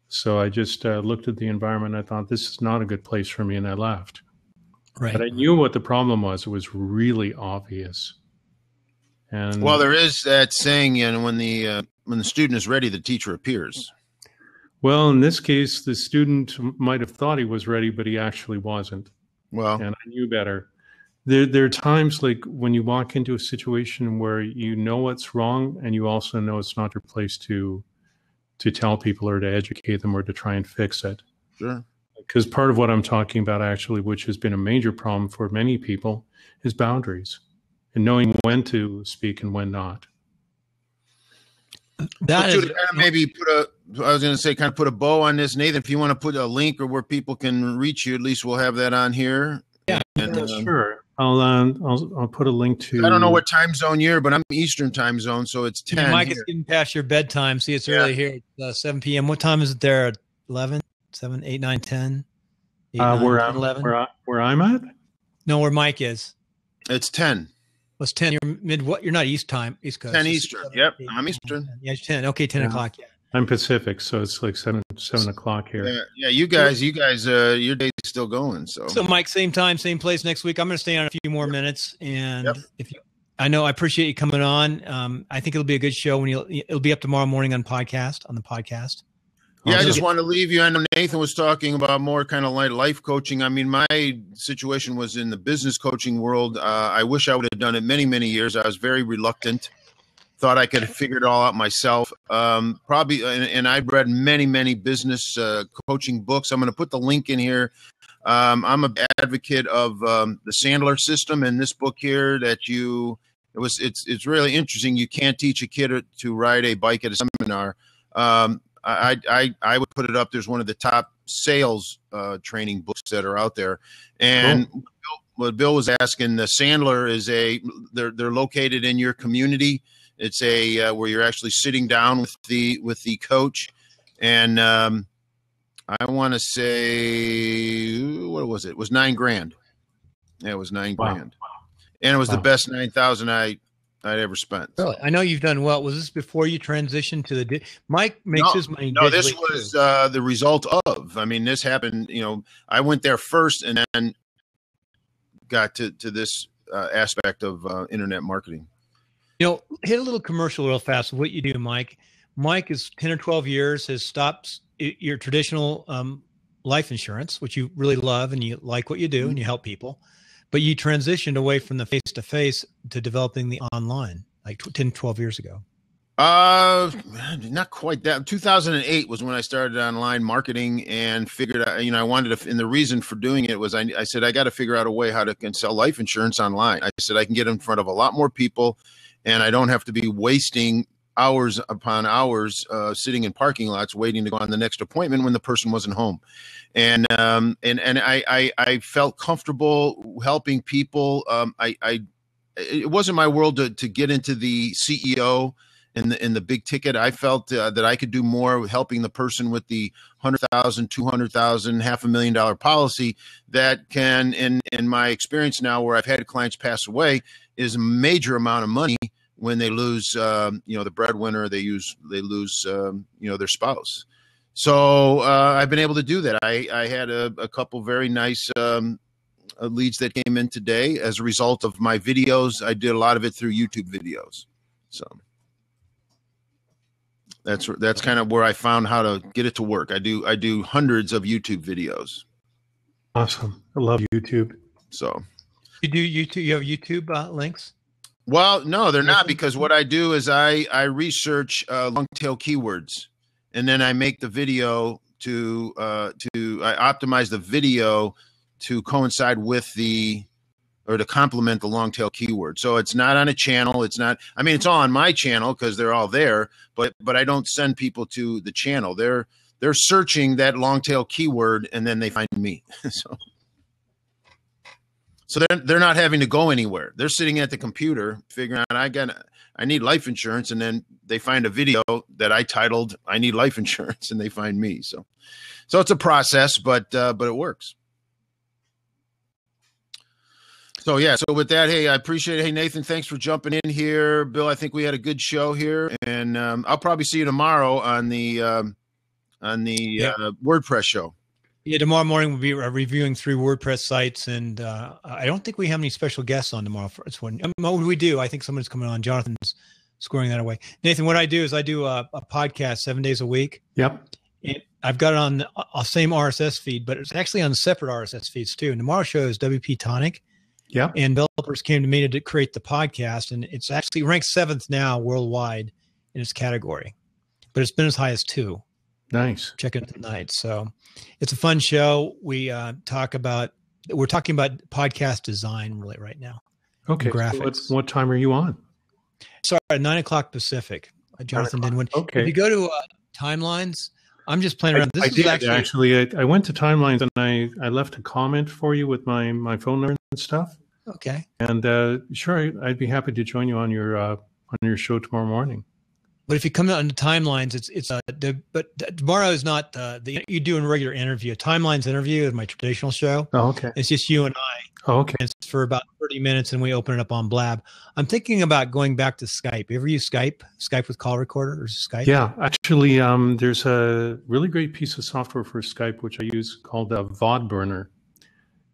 S5: So I just looked at the environment. I thought, this is not a good place for me, and I left.
S1: Right.
S5: But I knew what the problem was. It was really obvious. And
S2: well, there is that saying, and when the student is ready, the teacher appears.
S5: Well, in this case, the student might have thought he was ready, but he actually wasn't.
S2: Well,
S5: and I knew better. There are times like when you walk into a situation where you know what's wrong, and you also know it's not your place to tell people or to educate them or to try and fix it.
S2: Sure.
S5: Because part of what I'm talking about, actually, which has been a major problem for many people, is boundaries and knowing when to speak and when not.
S2: That is, maybe kind of put a bow on this, Nathan. If you want to put a link or where people can reach you, at least we'll have that on here.
S5: Yeah, sure. I'll put a link to.
S2: I don't know what time zone you're, but I'm Eastern time zone, so it's 10.
S1: Mike, it's getting past your bedtime. See, it's early here. It's 7 p.m. What time is it there? 11, 7, 8, 9, 10? 8, 9,
S5: where
S1: 10, 11?
S5: Where I'm at?
S1: No, where Mike is.
S2: It's 10.
S1: Well, it's 10. You're not East Coast.
S2: 10 Eastern. 7, yep, 8, I'm Eastern.
S1: 10. Yeah, it's 10. Okay, 10 o'clock. Yeah.
S5: I'm Pacific, so it's like 7 o'clock here.
S2: Yeah, you guys, your day's still going. So
S1: Mike, same time, same place next week. I'm going to stay on a few more minutes, and I know I appreciate you coming on. I think it'll be a good show it'll be up tomorrow morning on the podcast.
S2: Yeah, I just want to leave you. I know Nathan was talking about more kind of like life coaching. I mean, my situation was in the business coaching world. I wish I would have done it many, many years. I was very reluctant. Thought I could have figured it all out myself. Probably, and I've read many, many business coaching books. I'm going to put the link in here. I'm an advocate of the Sandler system, and this book here it's really interesting. You can't teach a kid to ride a bike at a seminar. I would put it up. There's one of the top sales training books that are out there. And what Bill was asking, the Sandler is they're located in your community. It's where you're actually sitting down with the coach, and I want to say, what was it? It was $9,000. Yeah, it was $9,000, and it was the best 9,000 I I'd ever spent.
S1: Really? I know you've done well. Was this before you transitioned to the Mike makes his money?
S2: No, this was the result of. I mean, this happened. I went there first, and then got to this aspect of internet marketing.
S1: Hit a little commercial real fast. What you do, Mike? Mike is 10 or 12 years has stopped your traditional life insurance, which you really love and you like what you do and you help people. But you transitioned away from the face-to-face to developing the online, like 10, 12 years ago.
S2: Not quite that. 2008 was when I started online marketing and figured out, I wanted to, and the reason for doing it was I said, I got to figure out a way how to sell life insurance online. I said, I can get in front of a lot more people and I don't have to be wasting hours upon hours sitting in parking lots waiting to go on the next appointment when the person wasn't home. And I felt comfortable helping people. It wasn't my world to get into the CEO in the big ticket. I felt that I could do more with helping the person with the $100,000, $200,000, $500,000 policy that can, in my experience now, where I've had clients pass away, is a major amount of money when they lose, the breadwinner. They lose, their spouse. So I've been able to do that. I had a couple very nice leads that came in today as a result of my videos. I did a lot of it through YouTube videos. So that's kind of where I found how to get it to work. I do hundreds of YouTube videos.
S5: Awesome. I love YouTube.
S2: So
S1: you do YouTube? You have YouTube links?
S2: Well, no, they're not, because what I do is I research long tail keywords. And then I make the video I optimize the video to coincide with or to complement the long tail keyword. So it's not on a channel. It's all on my channel because they're all there, but I don't send people to the channel. They're searching that long tail keyword and then they find me. So they're not having to go anywhere. They're sitting at the computer figuring out I need life insurance, and then they find a video that I titled "I Need Life Insurance," and they find me. So it's a process, but it works. So yeah. So with that, hey, I appreciate it. Hey, Nathan, thanks for jumping in here. Bill, I think we had a good show here, and I'll probably see you tomorrow on the WordPress show.
S1: Yeah, tomorrow morning we'll be reviewing 3 WordPress sites, and I don't think we have any special guests on tomorrow. What we do, I think someone's coming on. Jonathan's squaring that away. Nathan, what I do is I do a podcast 7 days a week.
S5: Yep.
S1: I've got it on the same RSS feed, but it's actually on separate RSS feeds too. And tomorrow's show is WP Tonic.
S5: Yeah.
S1: And developers came to me to create the podcast, and it's actually ranked 7th now worldwide in its category, but it's been as high as 2.
S5: Nice.
S1: Check it tonight. So it's a fun show. We're talking about podcast design really right now.
S5: Okay.
S1: Graphics.
S5: So what time are you on?
S1: Sorry, 9:00 Pacific. Jonathan didn't win.
S5: Okay.
S1: If you go to Timelines, I'm just playing around.
S5: I went to Timelines and I left a comment for you with my phone number and stuff.
S1: Okay.
S5: And sure, I'd be happy to join you on your show tomorrow morning.
S1: But if you come on the Timelines, but tomorrow is not you do a regular interview. A Timelines interview is my traditional show.
S5: Oh, okay.
S1: It's just you and I.
S5: Oh, okay.
S1: It's for about 30 minutes, and we open it up on Blab. I'm thinking about going back to Skype. You ever use Skype? Skype with call recorder or Skype?
S5: Yeah, actually, there's a really great piece of software for Skype which I use called VodBurner.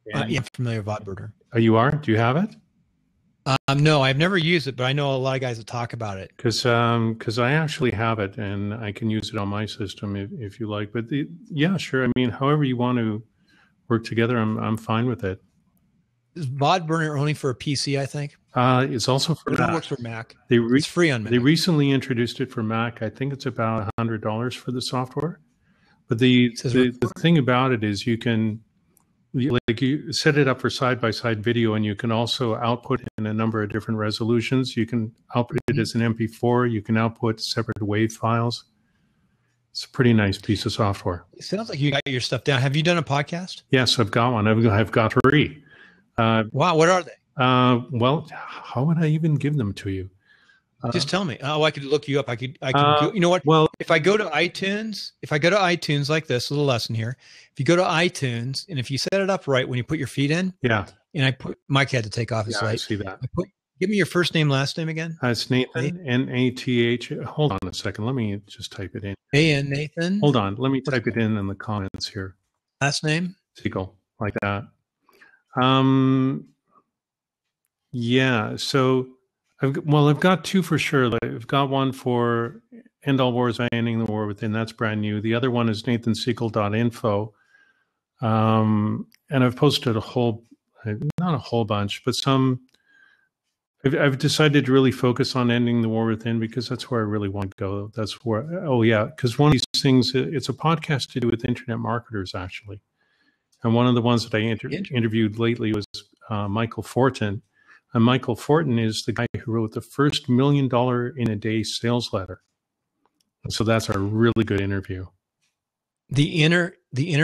S1: Yeah, I'm familiar with VodBurner.
S5: Oh, you are? Do you have it?
S1: No, I've never used it, but I know a lot of guys that talk about it.
S5: Because I actually have it, and I can use it on my system if you like. But yeah, sure. I mean, however you want to work together, I'm fine with it.
S1: Is VodBurner only for a PC? I think
S5: it's also for Mac.
S1: It works for Mac.
S5: It's
S1: free on Mac.
S5: They recently introduced it for Mac. I think it's about $100 for the software. But the thing about it is you set it up for side-by-side video, and you can also output in a number of different resolutions. You can output it as an MP4. You can output separate WAV files. It's a pretty nice piece of software.
S1: It sounds like you got your stuff down. Have you done a podcast?
S5: Yes, I've got one. I've got 3.
S1: Wow, what are they?
S5: Well, how would I even give them to you?
S1: Just tell me. Oh, I could look you up. I could go, you know what?
S5: Well,
S1: if I go to iTunes like this, a little lesson here. If you go to iTunes and if you set it up right when you put your feet in,
S5: yeah.
S1: And Mike had to take off his light.
S5: I see that.
S1: Give me your first name, last name again.
S5: It's Nathan, N-A-T-H. Hold on a second. Let me just type it in.
S1: A-N Nathan.
S5: Hold on. Let me type it in the comments here.
S1: Last name?
S5: Siegel, like that. Yeah. So, I've got two for sure. I've got one for End All Wars by Ending the War Within. That's brand new. The other one is nathansiegel.info. And I've posted not a whole bunch, but some. I've decided to really focus on ending the war within because that's where I really want to go. That's where, because one of these things, it's a podcast to do with internet marketers, actually. And one of the ones that I interviewed lately was Michael Fortin. And Michael Fortin is the guy who wrote the first $1 million in a day sales letter. And so that's a really good interview.
S1: The inner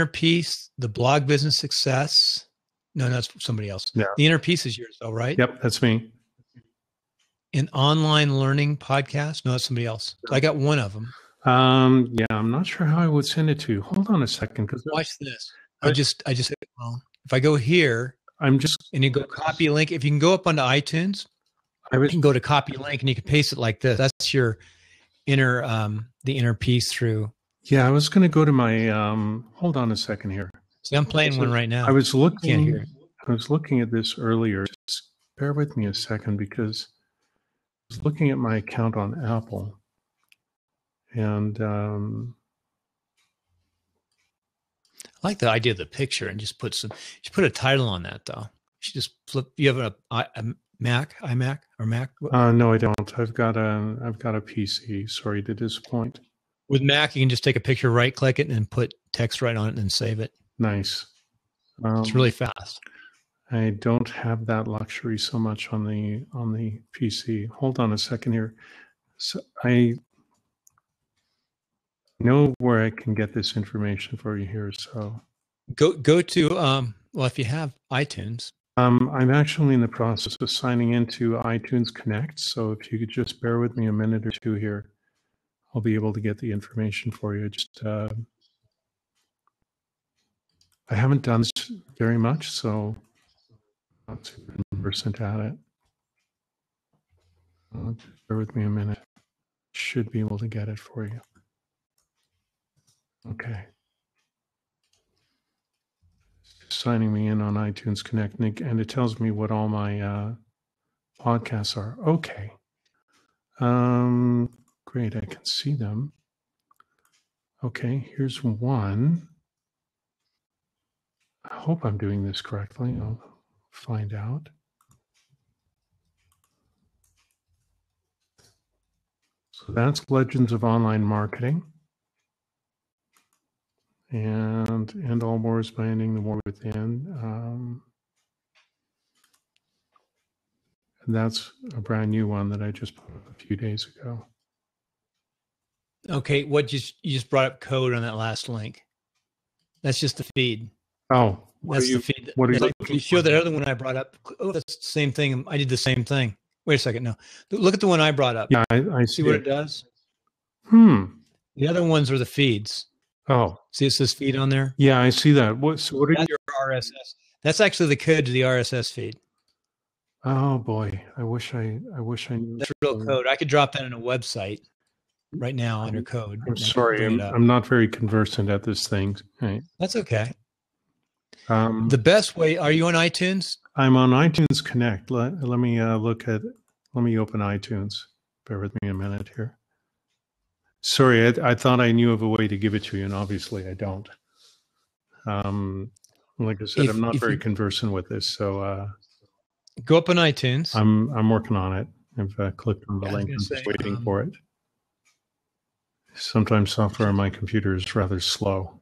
S1: piece, the blog business success. No, that's somebody else.
S5: Yeah.
S1: The inner piece is yours, though, right?
S5: Yep, that's me.
S1: An online learning podcast. No, that's somebody else. So I got one of them.
S5: Yeah, I'm not sure how I would send it to you. Hold on a second, because
S1: watch this. I just if I go here, and you go copy link. If you can go up onto iTunes, you can go to copy link and you can paste it like this. That's your the inner piece through.
S5: Yeah, I was going to go to my. Hold on a second here.
S1: See, I'm playing one right now.
S5: I was looking at this earlier. Just bear with me a second because I was looking at my account on Apple, and
S1: I like the idea of the picture and just put a title on that though. You should just flip. You have a Mac, iMac or Mac?
S5: No, I don't. I've got a PC. Sorry to disappoint.
S1: With Mac, you can just take a picture, right click it, and put text right on it, and then save it.
S5: Nice.
S1: It's really fast.
S5: I don't have that luxury so much on the PC. Hold on a second here. So I know where I can get this information for you here. So
S1: go to well, if you have iTunes.
S5: I'm actually in the process of signing into iTunes Connect. So if you could just bear with me a minute or two here, I'll be able to get the information for you. Just I haven't done this very much, so I'm not super conversant at it. Bear with me a minute. Should be able to get it for you. Okay. Signing me in on iTunes Connect, and it tells me what all my podcasts are. Okay. Great, I can see them. Okay, here's one. I hope I'm doing this correctly. I'll find out. So that's Legends of Online Marketing. And End All Wars by Ending the War Within. And that's a brand new one that I just put up a few days ago.
S1: Okay, you just brought up code on that last link. That's just the feed.
S5: Oh,
S1: that's the feed.
S5: What are
S1: you show that other one I brought up? Oh, that's the same thing. I did the same thing. Wait a second. No, look at the one I brought up.
S5: Yeah, I
S1: see what it does.
S5: The
S1: other ones are the feeds.
S5: Oh,
S1: see, it says feed on there.
S5: Yeah, I see that.
S1: That's your RSS? That's actually the code to the RSS feed.
S5: Oh boy, I wish I knew.
S1: That's real code. I could drop that in a website right now under code.
S5: I'm sorry, I'm not very conversant at this thing. Right.
S1: That's okay. The best way. Are you on iTunes?
S5: I'm on iTunes Connect. Let me let me open iTunes. Bear with me a minute here. Sorry, I thought I knew of a way to give it to you, and obviously I don't. Like I said, I'm not very conversant with this, so
S1: go up on iTunes.
S5: I'm working on it. I've clicked on the link. I'm just waiting for it. Sometimes software on my computer is rather slow.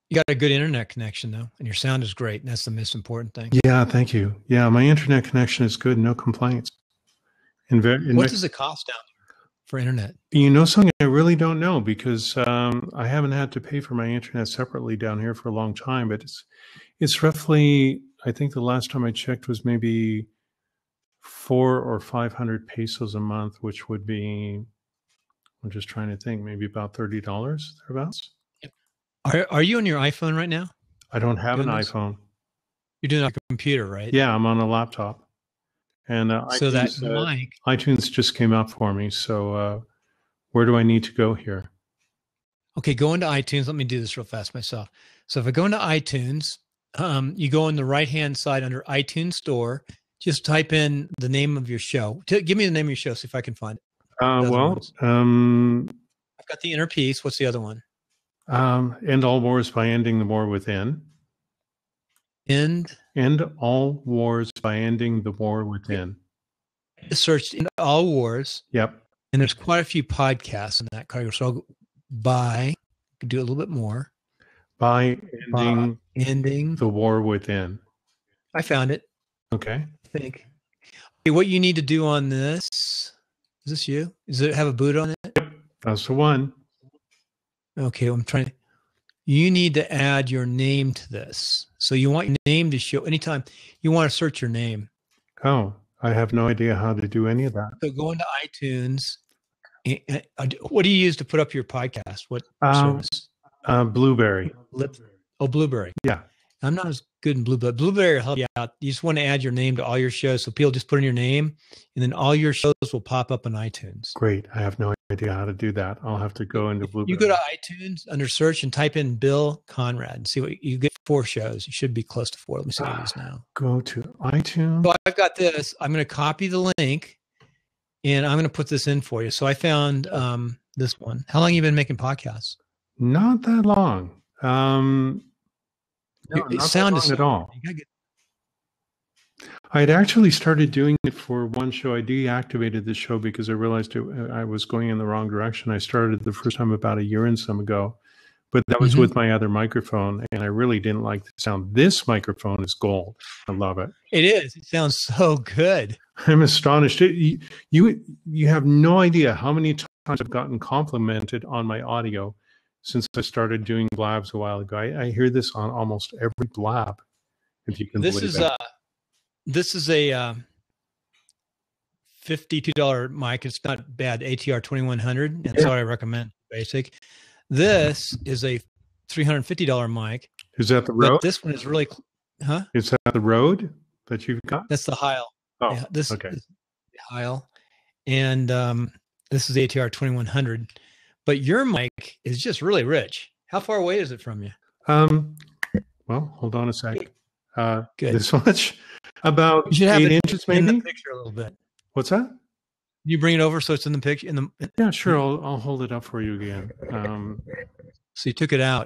S1: You got a good internet connection though, and your sound is great. And that's the most important thing.
S5: Yeah, thank you. Yeah, my internet connection is good. No complaints.
S1: What does it cost down there for internet?
S5: You know something I really don't know because I haven't had to pay for my internet separately down here for a long time. But it's roughly, I think the last time I checked was maybe 400 or 500 pesos a month, which would be, I'm just trying to think, maybe about $30 thereabouts.
S1: Are you on your iPhone right now?
S5: I don't have an iPhone.
S1: You're doing it on a computer, right?
S5: Yeah, I'm on a laptop. And
S1: so
S5: iTunes,
S1: that mic.
S5: iTunes just came up for me. So where do I need to go here?
S1: Okay, go into iTunes. Let me do this real fast myself. So if I go into iTunes, you go on the right-hand side under iTunes Store. Just type in the name of your show. Give me the name of your show, see if I can find it.
S5: I've
S1: got the inner peace. What's the other one?
S5: End All Wars by Ending the War Within. End All Wars by Ending the War Within.
S1: Search End All Wars.
S5: Yep.
S1: And there's quite a few podcasts in that category. So I'll go do a little bit more.
S5: By ending the War Within.
S1: I found it.
S5: Okay.
S1: I think. Okay, what you need to do on this, is this you? Does it have a boot on it?
S5: Yep. That's the one.
S1: Okay, you need to add your name to this. So you want your name to show anytime you want to search your name.
S5: Oh, I have no idea how to do any of that.
S1: So go into iTunes. What do you use to put up your podcast? What service?
S5: Blueberry.
S1: Blueberry.
S5: Yeah.
S1: I'm not as good in Blueberry. Blueberry will help you out. You just want to add your name to all your shows. So people just put in your name and then all your shows will pop up on iTunes.
S5: Great. I have no idea how to do that. I'll have to go into Blueberry.
S1: You go to iTunes under search and type in Bill Conrad and see what you get. 4 shows. You should be close to 4. Let me see what it is now.
S5: Go to iTunes.
S1: So I've got this. I'm going to copy the link and I'm going to put this in for you. So I found this one. How long have you been making podcasts?
S5: Not that long. No,
S1: it
S5: not
S1: sounded
S5: that long at all. I had actually started doing it for one show. I deactivated the show because I realized I was going in the wrong direction. I started the first time about a year and some ago, but that was with my other microphone, and I really didn't like the sound. This microphone is gold. I love it.
S1: It is. It sounds so good.
S5: I'm astonished. You have no idea how many times I've gotten complimented on my audio since I started doing blabs a while ago. I hear this on almost every blab, if you can believe it.
S1: This is a $52 mic. It's not bad. ATR 2100. That's what I recommend. Basic. This is a $350 mic.
S5: Is that the Rode?
S1: This one is really,
S5: Is that the Rode that you've got?
S1: That's the Heil.
S5: Oh,
S1: yeah, this
S5: okay.
S1: is the Heil, and this is ATR 2100. But your mic is just really rich. How far away is it from you?
S5: Well, hold on a sec.
S1: Good.
S5: This much. About 8 inches, maybe.
S1: In the picture a little bit.
S5: What's that?
S1: You bring it over so it's in the picture.
S5: Yeah, sure. I'll hold it up for you again.
S1: So you took it out.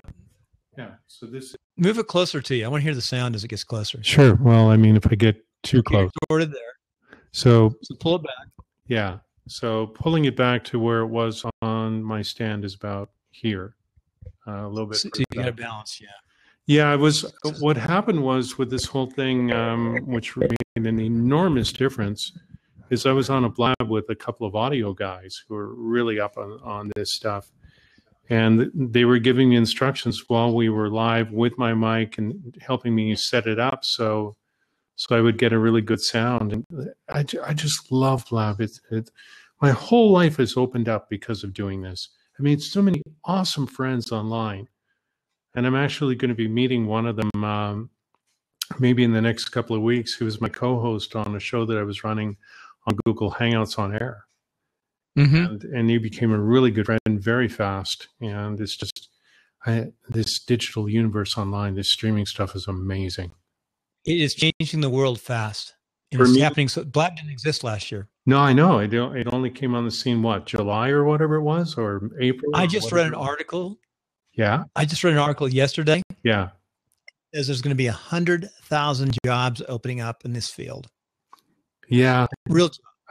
S5: Yeah. So this.
S1: Move it closer to you. I want to hear the sound as it gets closer.
S5: Sure. Well, I mean, if I get too close.
S1: Sorted there.
S5: So
S1: pull it back.
S5: Yeah. So pulling it back to where it was on my stand is about here, a little bit.
S1: So you got to balance. Yeah.
S5: Yeah, what happened was with this whole thing, which made an enormous difference, is I was on a blab with a couple of audio guys who are really up on this stuff. And they were giving me instructions while we were live with my mic and helping me set it up so I would get a really good sound. And I just love blab. My whole life has opened up because of doing this. I mean, so many awesome friends online. And I'm actually going to be meeting one of them maybe in the next couple of weeks, who was my co-host on a show that I was running on Google Hangouts on Air. And he became a really good friend very fast. And it's just this digital universe online, this streaming stuff is amazing.
S1: It is changing the world fast. And it's happening. So Blab didn't exist last year.
S5: No, I know. It only came on the scene, July or whatever it was, or April?
S1: I just read an article.
S5: Yeah.
S1: I just read an article yesterday.
S5: Yeah.
S1: As there's going to be 100,000 jobs opening up in this field.
S5: Yeah.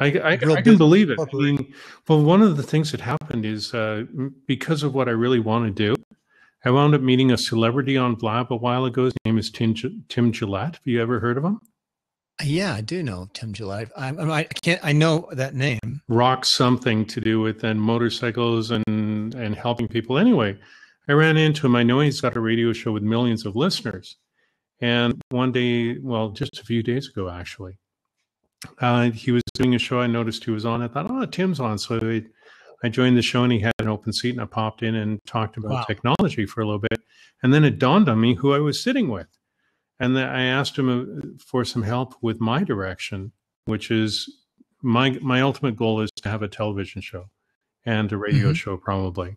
S5: I can believe it. I mean, well, one of the things that happened is because of what I really want to do, I wound up meeting a celebrity on Blab a while ago. His name is Tim Gillette. Have you ever heard of him?
S1: Yeah, I do know Tim Gillette. I know that name.
S5: Rock something to do with motorcycles and helping people. Anyway, I ran into him. I know he's got a radio show with millions of listeners. And one day, well, just a few days ago, actually, he was doing a show. I noticed he was on. I thought, Tim's on. So I joined the show and he had an open seat and I popped in and talked about technology for a little bit. And then it dawned on me who I was sitting with. And then I asked him for some help with my direction. which is my ultimate goal is to have a television show and a radio show probably,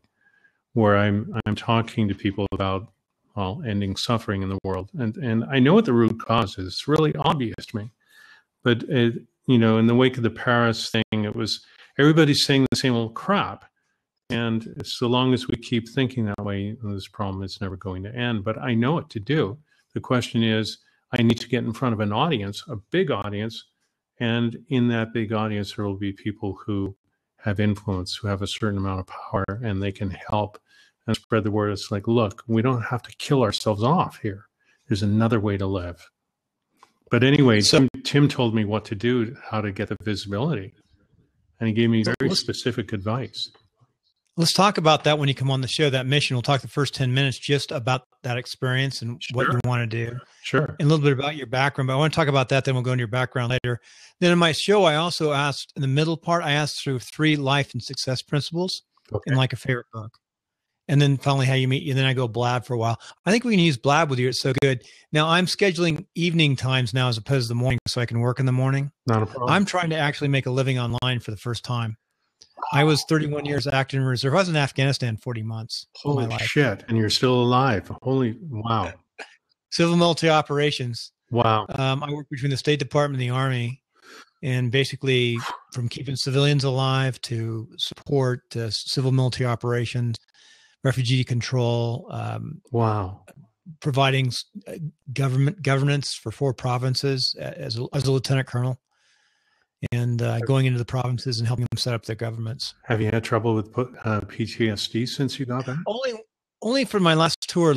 S5: where I'm talking to people about, well, ending suffering in the world. And I know what the root cause is. It's really obvious to me. But, in the wake of the Paris thing, it was everybody's saying the same old crap. And so long as we keep thinking that way, this problem is never going to end. But I know what to do. The question is, I need to get in front of an audience, a big audience. And in that big audience, there will be people who have influence, who have a certain amount of power, and they can help and spread the word. It's like, look, we don't have to kill ourselves off here. There's another way to live. But anyway, Tim told me what to do, how to get the visibility. And he gave me very specific advice.
S1: Let's talk about that when you come on the show, that mission. We'll talk the first 10 minutes just about that experience and what you want to do.
S5: Sure.
S1: And a little bit about your background. But I want to talk about that, then we'll go into your background later. Then in my show, I also asked, in the middle part, I asked through 3 life and success principles and like a favorite book. And then finally, how you meet you. Then I go blab for a while. I think we can use blab with you. It's so good. Now, I'm scheduling evening times now as opposed to the morning so I can work in the morning.
S5: Not a problem.
S1: I'm trying to actually make a living online for the first time. I was 31 years active in reserve. I was in Afghanistan 40 months.
S5: Holy shit. And you're still alive. Holy, wow.
S1: Civil military operations.
S5: Wow.
S1: I work between the State Department and the Army, and basically from keeping civilians alive to support to civil military operations, refugee control.
S5: Wow.
S1: Providing governance for 4 provinces as a lieutenant colonel. And going into the provinces and helping them set up their governments.
S5: Have you had trouble with PTSD since you got back?
S1: Only for my last tour.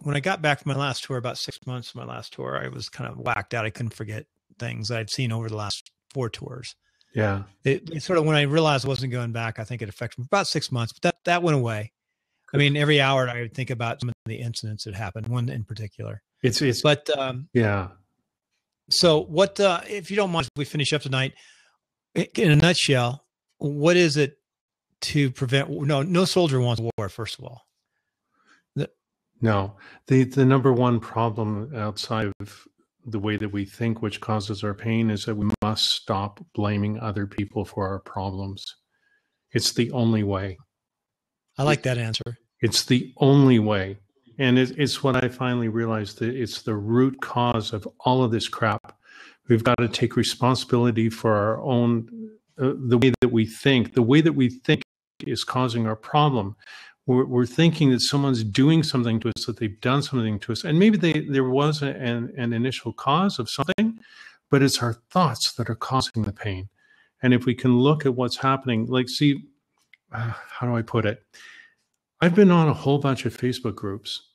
S1: When I got back from my last tour, about 6 months of my last tour, I was kind of whacked out. I couldn't forget things I'd seen over the last 4 tours.
S5: Yeah.
S1: It sort of, when I realized I wasn't going back, I think it affected me about 6 months, but that went away. I mean, every hour I would think about some of the incidents that happened, one in particular.
S5: Yeah.
S1: So what, if you don't mind, we finish up tonight, in a nutshell, what is it to prevent? No soldier wants war, first of all.
S5: No, the number one problem outside of the way that we think, which causes our pain, is that we must stop blaming other people for our problems. It's the only way.
S1: I like that answer.
S5: It's the only way. And it's what I finally realized, that it's the root cause of all of this crap. We've got to take responsibility for our own, the way that we think. The way that we think is causing our problem. We're thinking that someone's doing something to us, that they've done something to us. And maybe there was an initial cause of something, but it's our thoughts that are causing the pain. And if we can look at what's happening, how do I put it? I've been on a whole bunch of Facebook groups,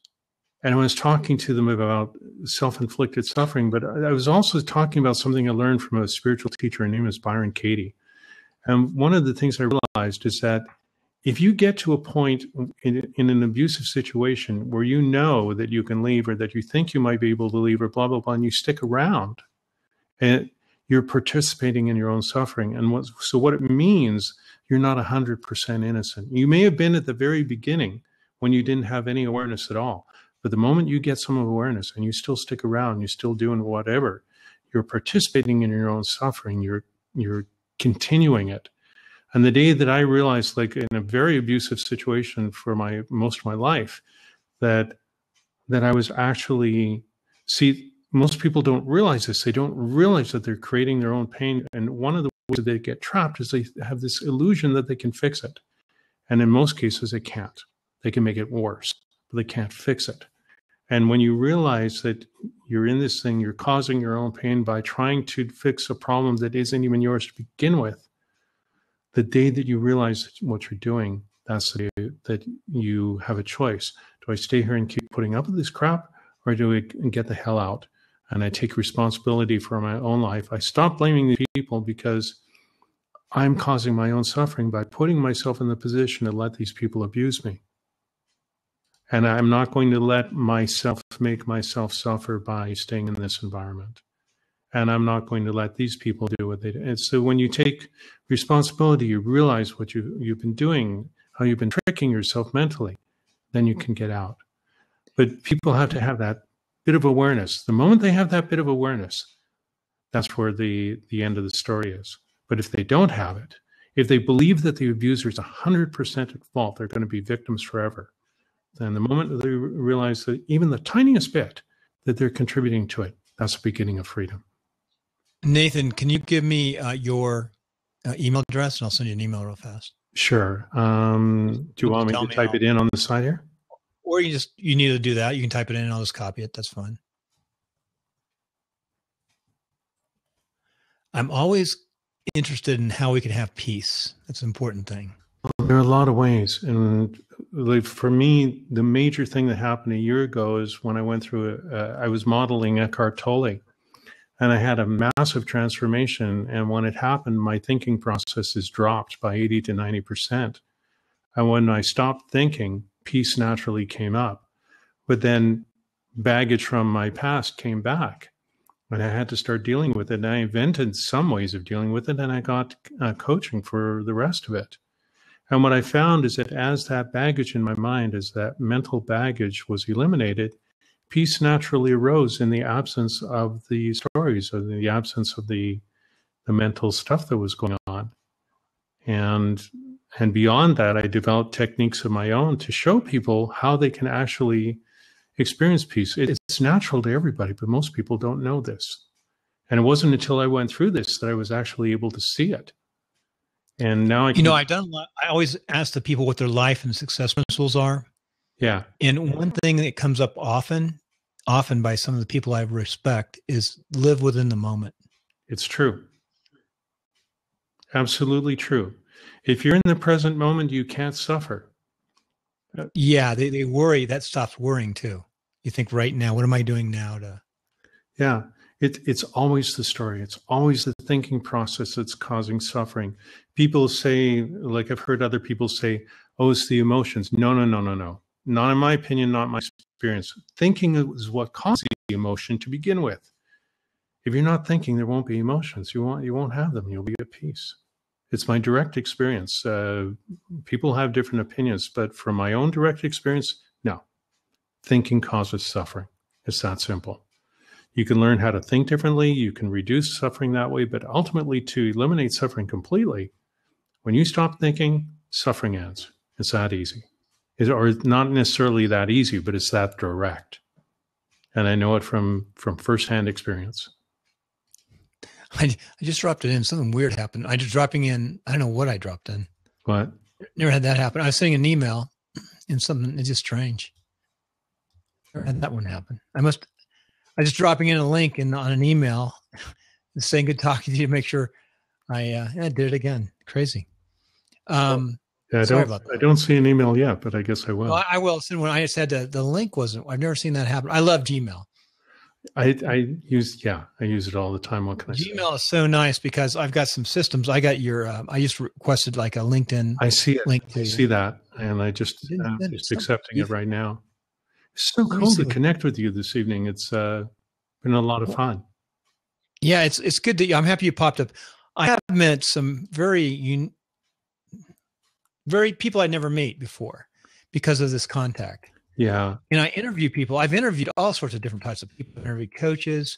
S5: and I was talking to them about self-inflicted suffering, but I was also talking about something I learned from a spiritual teacher. Her name is Byron Katie. And one of the things I realized is that if you get to a point in an abusive situation where you know that you can leave, or that you think you might be able to leave, or blah, blah, blah, and you stick around, and you're participating in your own suffering. And what it means, you're not 100% innocent. You may have been at the very beginning when you didn't have any awareness at all. But the moment you get some awareness and you still stick around, you're still doing whatever, you're participating in your own suffering, you're continuing it. And the day that I realized, like in a very abusive situation for most of my life, that I was actually, most people don't realize this. They don't realize that they're creating their own pain. And one of the ways that they get trapped is they have this illusion that they can fix it. And in most cases, they can't. They can make it worse, but they can't fix it. And when you realize that you're in this thing, you're causing your own pain by trying to fix a problem that isn't even yours to begin with, the day that you realize what you're doing, that's the day that you have a choice. Do I stay here and keep putting up with this crap, or do I get the hell out? And I take responsibility for my own life. I stop blaming these people because I'm causing my own suffering by putting myself in the position to let these people abuse me. And I'm not going to let myself make myself suffer by staying in this environment. And I'm not going to let these people do what they do. And so when you take responsibility, you realize what you've been doing, how you've been tricking yourself mentally, then you can get out. But people have to have that bit of awareness. The moment they have that bit of awareness, that's where the end of the story is. But if they don't have it, if they believe that the abuser is 100% at fault, they're going to be victims forever. Then the moment that they realize that even the tiniest bit that they're contributing to it, that's the beginning of freedom.
S1: Nathan, can you give me your email address, and I'll send you an email real fast.
S5: Sure. Do you want me to type it in on the side here?
S1: Or you need to do that. You can type it in and I'll just copy it. That's fine. I'm always interested in how we can have peace. That's an important thing.
S5: There are a lot of ways. And like for me, the major thing that happened a year ago is when I went through, I was modeling Eckhart Tolle, and I had a massive transformation. And when it happened, my thinking processes dropped by 80 to 90%. And when I stopped thinking, peace naturally came up. But then baggage from my past came back. And I had to start dealing with it. And I invented some ways of dealing with it. And I got coaching for the rest of it. And what I found is that as that baggage in my mind, as that mental baggage was eliminated, peace naturally arose in the absence of the stories, or the absence of the mental stuff that was going on. And beyond that, I developed techniques of my own to show people how they can actually experience peace. It's natural to everybody, but most people don't know this. And it wasn't until I went through this that I was actually able to see it. And now
S1: I've done a lot. I always ask the people what their life and success principles are.
S5: Yeah.
S1: And one thing that comes up often by some of the people I respect is live within the moment.
S5: It's true. Absolutely true. If you're in the present moment, you can't suffer.
S1: Yeah, they worry. That stops worrying too. You think right now, what am I doing now to?
S5: Yeah, it's always the story. It's always the thinking process that's causing suffering. People say, like I've heard other people say, oh, it's the emotions. No. Not in my opinion, not my experience. Thinking is what causes the emotion to begin with. If you're not thinking, there won't be emotions. You won't have them. You'll be at peace. It's my direct experience. People have different opinions, but from my own direct experience, no. Thinking causes suffering. It's that simple. You can learn how to think differently. You can reduce suffering that way, but ultimately to eliminate suffering completely, when you stop thinking, suffering ends. It's that easy. Or not necessarily that easy, but it's that direct. And I know it from firsthand experience.
S1: I just dropped it in. Something weird happened. I just dropping in. I don't know what I dropped in.
S5: What?
S1: Never had that happen. I was sending an email and something. It's just strange. Never had that one happen. I just dropping in a link on an email and saying good talking to you to make sure I did it again. Crazy.
S5: Yeah, I don't see an email yet, but I guess I will.
S1: Well, I will. So when I just had the link wasn't. I've never seen that happen. I love Gmail.
S5: I use it all the time. What can I say?
S1: Gmail is so nice because I've got some systems. I got your. I just requested like a LinkedIn.
S5: I see it.
S1: Link
S5: I see that, and I just accepting it right now. It's so cool to connect with you this evening. It's been a lot of fun.
S1: Yeah, it's good that I'm happy you popped up. I have met some very people I'd never met before because of this contact.
S5: Yeah.
S1: And I interview people. I've interviewed all sorts of different types of people. I've interviewed coaches,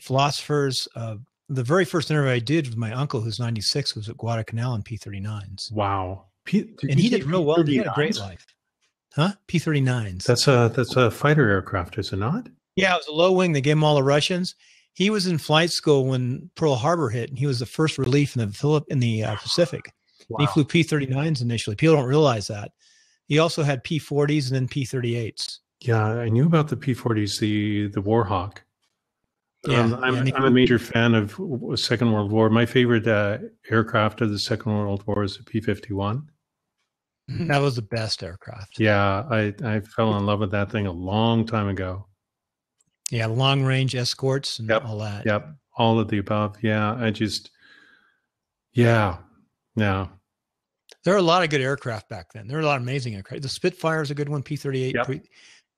S1: philosophers. The very first interview I did with my uncle, who's 96, was at Guadalcanal in P-39s.
S5: Wow.
S1: And he did real well. He had a great life. Huh? P-39s.
S5: That's a fighter aircraft, is it not?
S1: Yeah, it was a low wing. They gave him all the Russians. He was in flight school when Pearl Harbor hit, and he was the first relief in the Pacific. Wow. He flew P-39s initially. People don't realize that. He also had P-40s and then P-38s.
S5: Yeah, I knew about the P-40s, the Warhawk.
S1: Yeah,
S5: I'm a major fan of Second World War. My favorite aircraft of the Second World War is the P-51.
S1: That was the best aircraft.
S5: Yeah, I fell in love with that thing a long time ago.
S1: Yeah, long range escorts and all that.
S5: Yep, all of the above. Yeah, There
S1: are a lot of good aircraft back then. There were a lot of amazing aircraft. The Spitfire is a good one, P-38,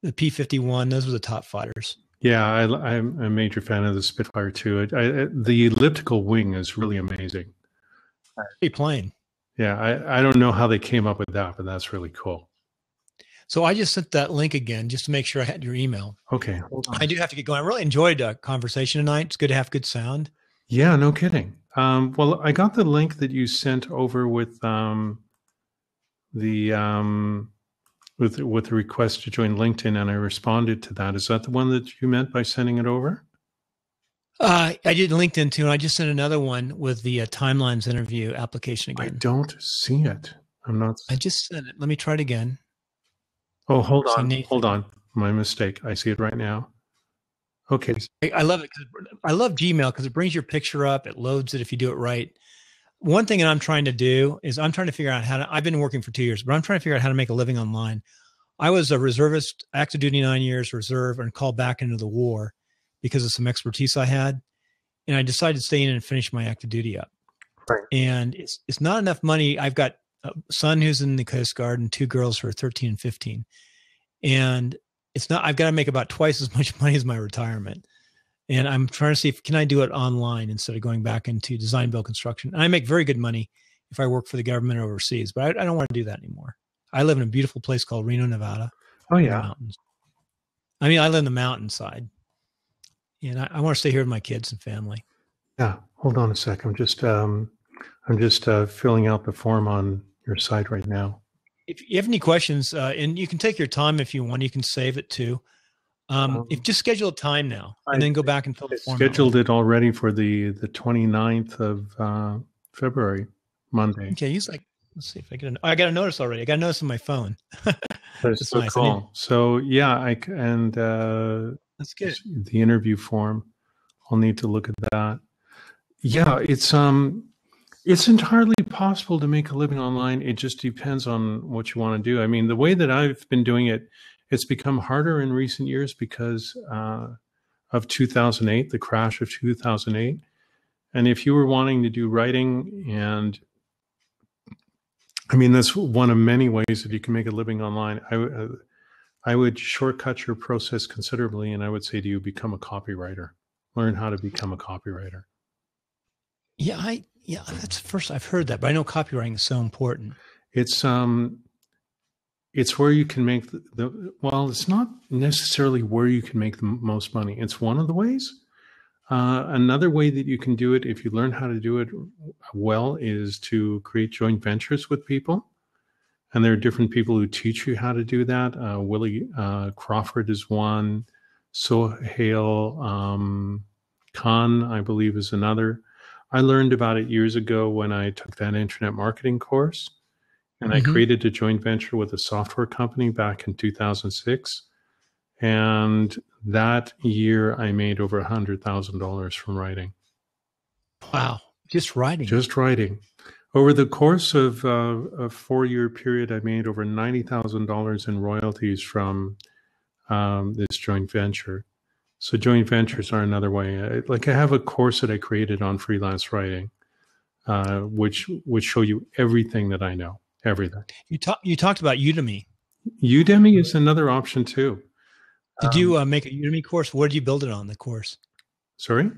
S1: the P-51, those were the top fighters.
S5: Yeah, I'm a major fan of the Spitfire too. The elliptical wing is really amazing.
S1: Pretty plain.
S5: Yeah, I don't know how they came up with that, but that's really cool.
S1: So I just sent that link again just to make sure I had your email.
S5: Okay. Hold on.
S1: I do have to get going. I really enjoyed the conversation tonight. It's good to have good sound.
S5: Yeah, no kidding. Well, I got the link that you sent over with with the request to join LinkedIn, and I responded to that. Is that the one that you meant by sending it over?
S1: I did LinkedIn too, and I just sent another one with the Timelines interview application again.
S5: I don't see it. I'm not.
S1: I just sent it. Let me try it again.
S5: Oh, hold on. My mistake. I see it right now. Okay.
S1: I love it. I love Gmail because it brings your picture up. It loads it if you do it right. One thing that I'm trying to do is I'm trying to figure out how to, I've been working for 2 years, but I'm trying to figure out how to make a living online. I was a reservist, active duty 9 years, reserve, and called back into the war because of some expertise I had. And I decided to stay in and finish my active duty up.
S5: Right.
S1: And it's not enough money. I've got a son who's in the Coast Guard and 2 girls who are 13 and 15. And it's not, I've got to make about twice as much money as my retirement. And I'm trying to see can I do it online instead of going back into design, build, construction. And I make very good money if I work for the government overseas, but I don't want to do that anymore. I live in a beautiful place called Reno, Nevada.
S5: Oh yeah.
S1: Mountains. I mean, I live in the mountainside, and I want to stay here with my kids and family.
S5: Yeah. Hold on a sec. I'm just filling out the form on your site right now.
S1: If you have any questions, and you can take your time if you want, you can save it too. If just schedule a time now and then go back and fill the form.
S5: Scheduled it already for the 29th of February, Monday.
S1: Okay, he's like, let's see if I got a notice already. I got a notice on my phone.
S5: That's so nice. Cool. So yeah,
S1: that's good.
S5: The interview form, I'll need to look at that. Yeah, it's entirely possible to make a living online. It just depends on what you want to do. I mean, the way that I've been doing it, it's become harder in recent years because of 2008, the crash of 2008. And if you were wanting to do writing, and I mean, that's one of many ways that you can make a living online. I would shortcut your process considerably, and I would say to you, become a copywriter. Learn how to become a copywriter.
S1: Yeah, that's the first I've heard that, but I know copywriting is so important.
S5: It's where you can make well, it's not necessarily where you can make the most money. It's one of the ways. Another way that you can do it, if you learn how to do it well, is to create joint ventures with people. And there are different people who teach you how to do that. Willie Crawford is one. Sohail Khan, I believe, is another. I learned about it years ago when I took that internet marketing course. And I created a joint venture with a software company back in 2006. And that year I made over $100,000 from writing.
S1: Wow. Just writing.
S5: Just writing. Over the course of a 4-year period, I made over $90,000 in royalties from this joint venture. So joint ventures are another way. I have a course that I created on freelance writing, which would show you everything that I know. Everything.
S1: You talked about Udemy.
S5: Udemy is another option too.
S1: Did you make a Udemy course? What did you build it on, the course?
S5: Sorry?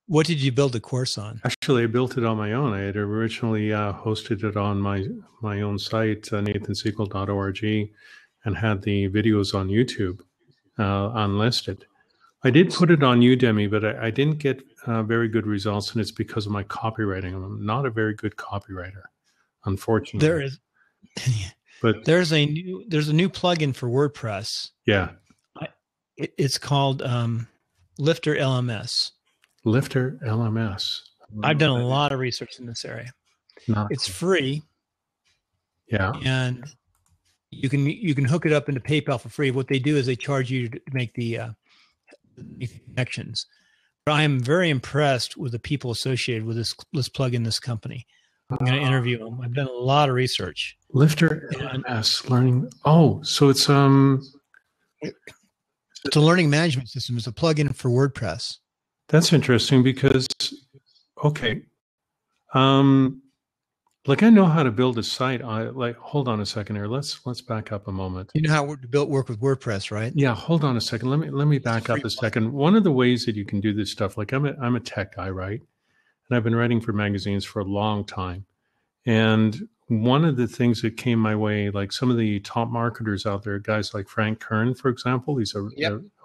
S1: What did you build the course on?
S5: Actually, I built it on my own. I had originally hosted it on my own site, nathansiegel.org, and had the videos on YouTube unlisted. I did put it on Udemy, but I didn't get very good results, and it's because of my copywriting. I'm not a very good copywriter. Unfortunately,
S1: there is, but there's a new plugin for WordPress.
S5: Yeah,
S1: it's called Lifter LMS.
S5: Lifter LMS.
S1: I've done a lot of research in this area. It's free.
S5: Yeah,
S1: and you can hook it up into PayPal for free. What they do is they charge you to make the connections. But I am very impressed with the people associated with this plugin, this company. I'm going to interview them. I've done a lot of research.
S5: Lifter LMS learning. Oh, so it's a
S1: learning management system. It's a plugin for WordPress.
S5: That's interesting because, okay, I know how to build a site. Hold on a second here. Let's back up a moment.
S1: You know how to work with WordPress, right?
S5: Yeah. Hold on a second. Let me back up a second. One of the ways that you can do this stuff, I'm a tech guy, right? And I've been writing for magazines for a long time. And one of the things that came my way, like some of the top marketers out there, guys like Frank Kern, for example,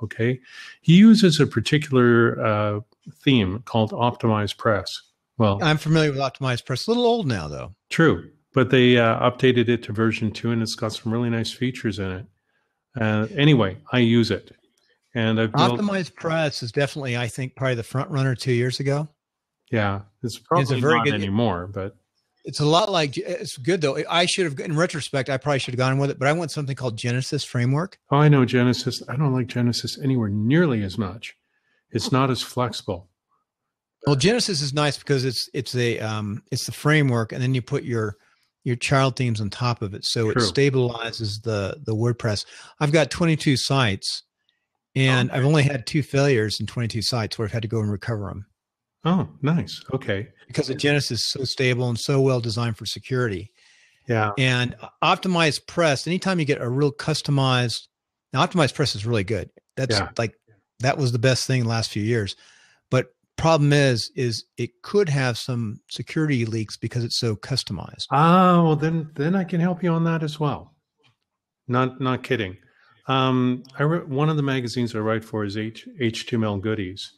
S5: okay. He uses a particular theme called Optimized Press. Well,
S1: I'm familiar with Optimized Press. A little old now, though.
S5: True, but they updated it to version 2, and it's got some really nice features in it. Anyway, I use it. And
S1: Optimized Press is definitely, I think, probably the front runner 2 years ago.
S5: Yeah, it's probably not anymore, but
S1: it's a lot like, it's good though. I should have, in retrospect, I probably should have gone with it, but I went something called Genesis Framework.
S5: Oh, I know Genesis. I don't like Genesis anywhere nearly as much. It's not as flexible.
S1: Well, Genesis is nice because it's the framework, and then you put your child themes on top of it, so True. It stabilizes the WordPress. I've got 22 sites, and I've only had 2 failures in 22 sites where I've had to go and recover them.
S5: Oh, nice. Okay.
S1: Because the Genesis is so stable and so well designed for security.
S5: Yeah.
S1: And Optimized Press, anytime you get a real customized, now Optimized Press is really good. That's that was the best thing in the last few years. But problem is it could have some security leaks because it's so customized.
S5: Well then I can help you on that as well. Not kidding. One of the magazines I write for is HTML Goodies.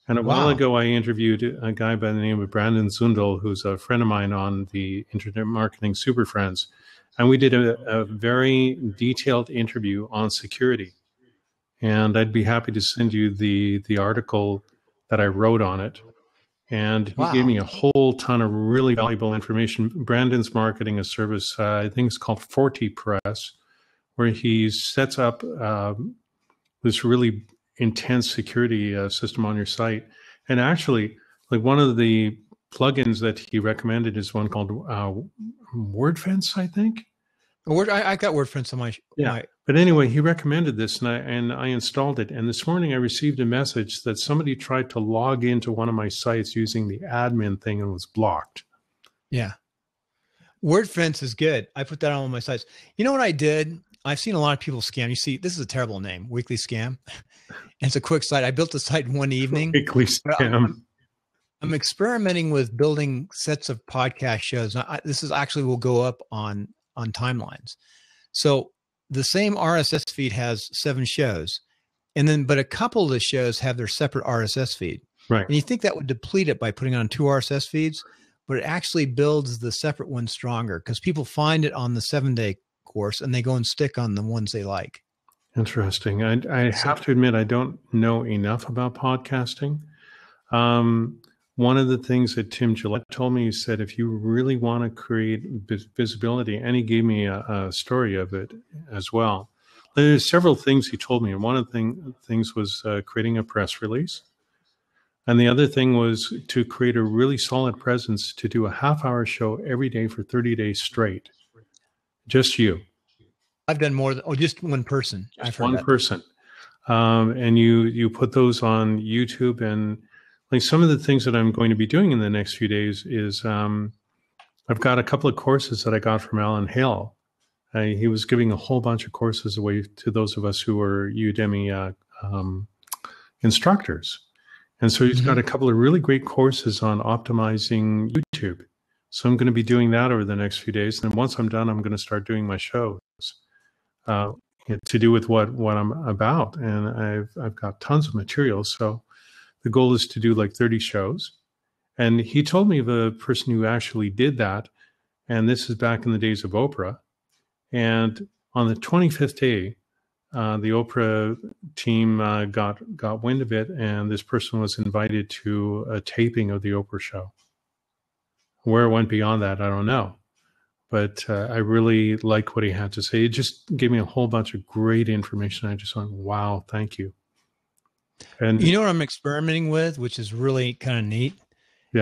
S5: And a while ago, I interviewed a guy by the name of Brandon Zundel, who's a friend of mine on the Internet Marketing Super Friends. And we did a very detailed interview on security. And I'd be happy to send you the article that I wrote on it. And he gave me a whole ton of really valuable information. Brandon's marketing a service, I think it's called Forti Press, where he sets up this really intense security system on your site. And actually, like one of the plugins that he recommended is one called WordFence, I think.
S1: I got WordFence on my
S5: But anyway, he recommended this, and I installed it. And this morning I received a message that somebody tried to log into one of my sites using the admin thing and was blocked.
S1: Yeah. WordFence is good. I put that on one of my sites. You know what I did? I've seen a lot of people scam. You see, this is a terrible name, Weekly Scam. And it's a quick site. I built the site in one evening.
S5: Weekly Scam.
S1: I'm experimenting with building sets of podcast shows. Now, this is actually will go up on timelines. So the same RSS feed has 7 shows, but a couple of the shows have their separate RSS feed.
S5: Right.
S1: And you think that would deplete it by putting on 2 RSS feeds, but it actually builds the separate one stronger because people find it on the 7-day course and they go and stick on the ones they like.
S5: Interesting. I have to admit, I don't know enough about podcasting. One of the things that Tim Gillette told me, he said, if you really want to create visibility, and he gave me a story of it as well. There's several things he told me. And one of the things was creating a press release. And the other thing was to create a really solid presence to do a half-hour show every day for 30 days straight. Just you.
S1: I've done more than just one person.
S5: I've heard one person. And you put those on YouTube, and like some of the things that I'm going to be doing in the next few days is I've got a couple of courses that I got from Alan Hale. He was giving a whole bunch of courses away to those of us who are Udemy instructors. And so he's got a couple of really great courses on optimizing YouTube. So I'm going to be doing that over the next few days. And once I'm done, I'm going to start doing my shows to do with what I'm about. And I've got tons of material. So the goal is to do like 30 shows. And he told me of a person who actually did that. And this is back in the days of Oprah. And on the 25th day, the Oprah team got wind of it, and this person was invited to a taping of the Oprah show. Where it went beyond that, I don't know. But I really liked what he had to say. It just gave me a whole bunch of great information. I just went, wow, thank you. And
S1: you know what I'm experimenting with, which is really kind of neat,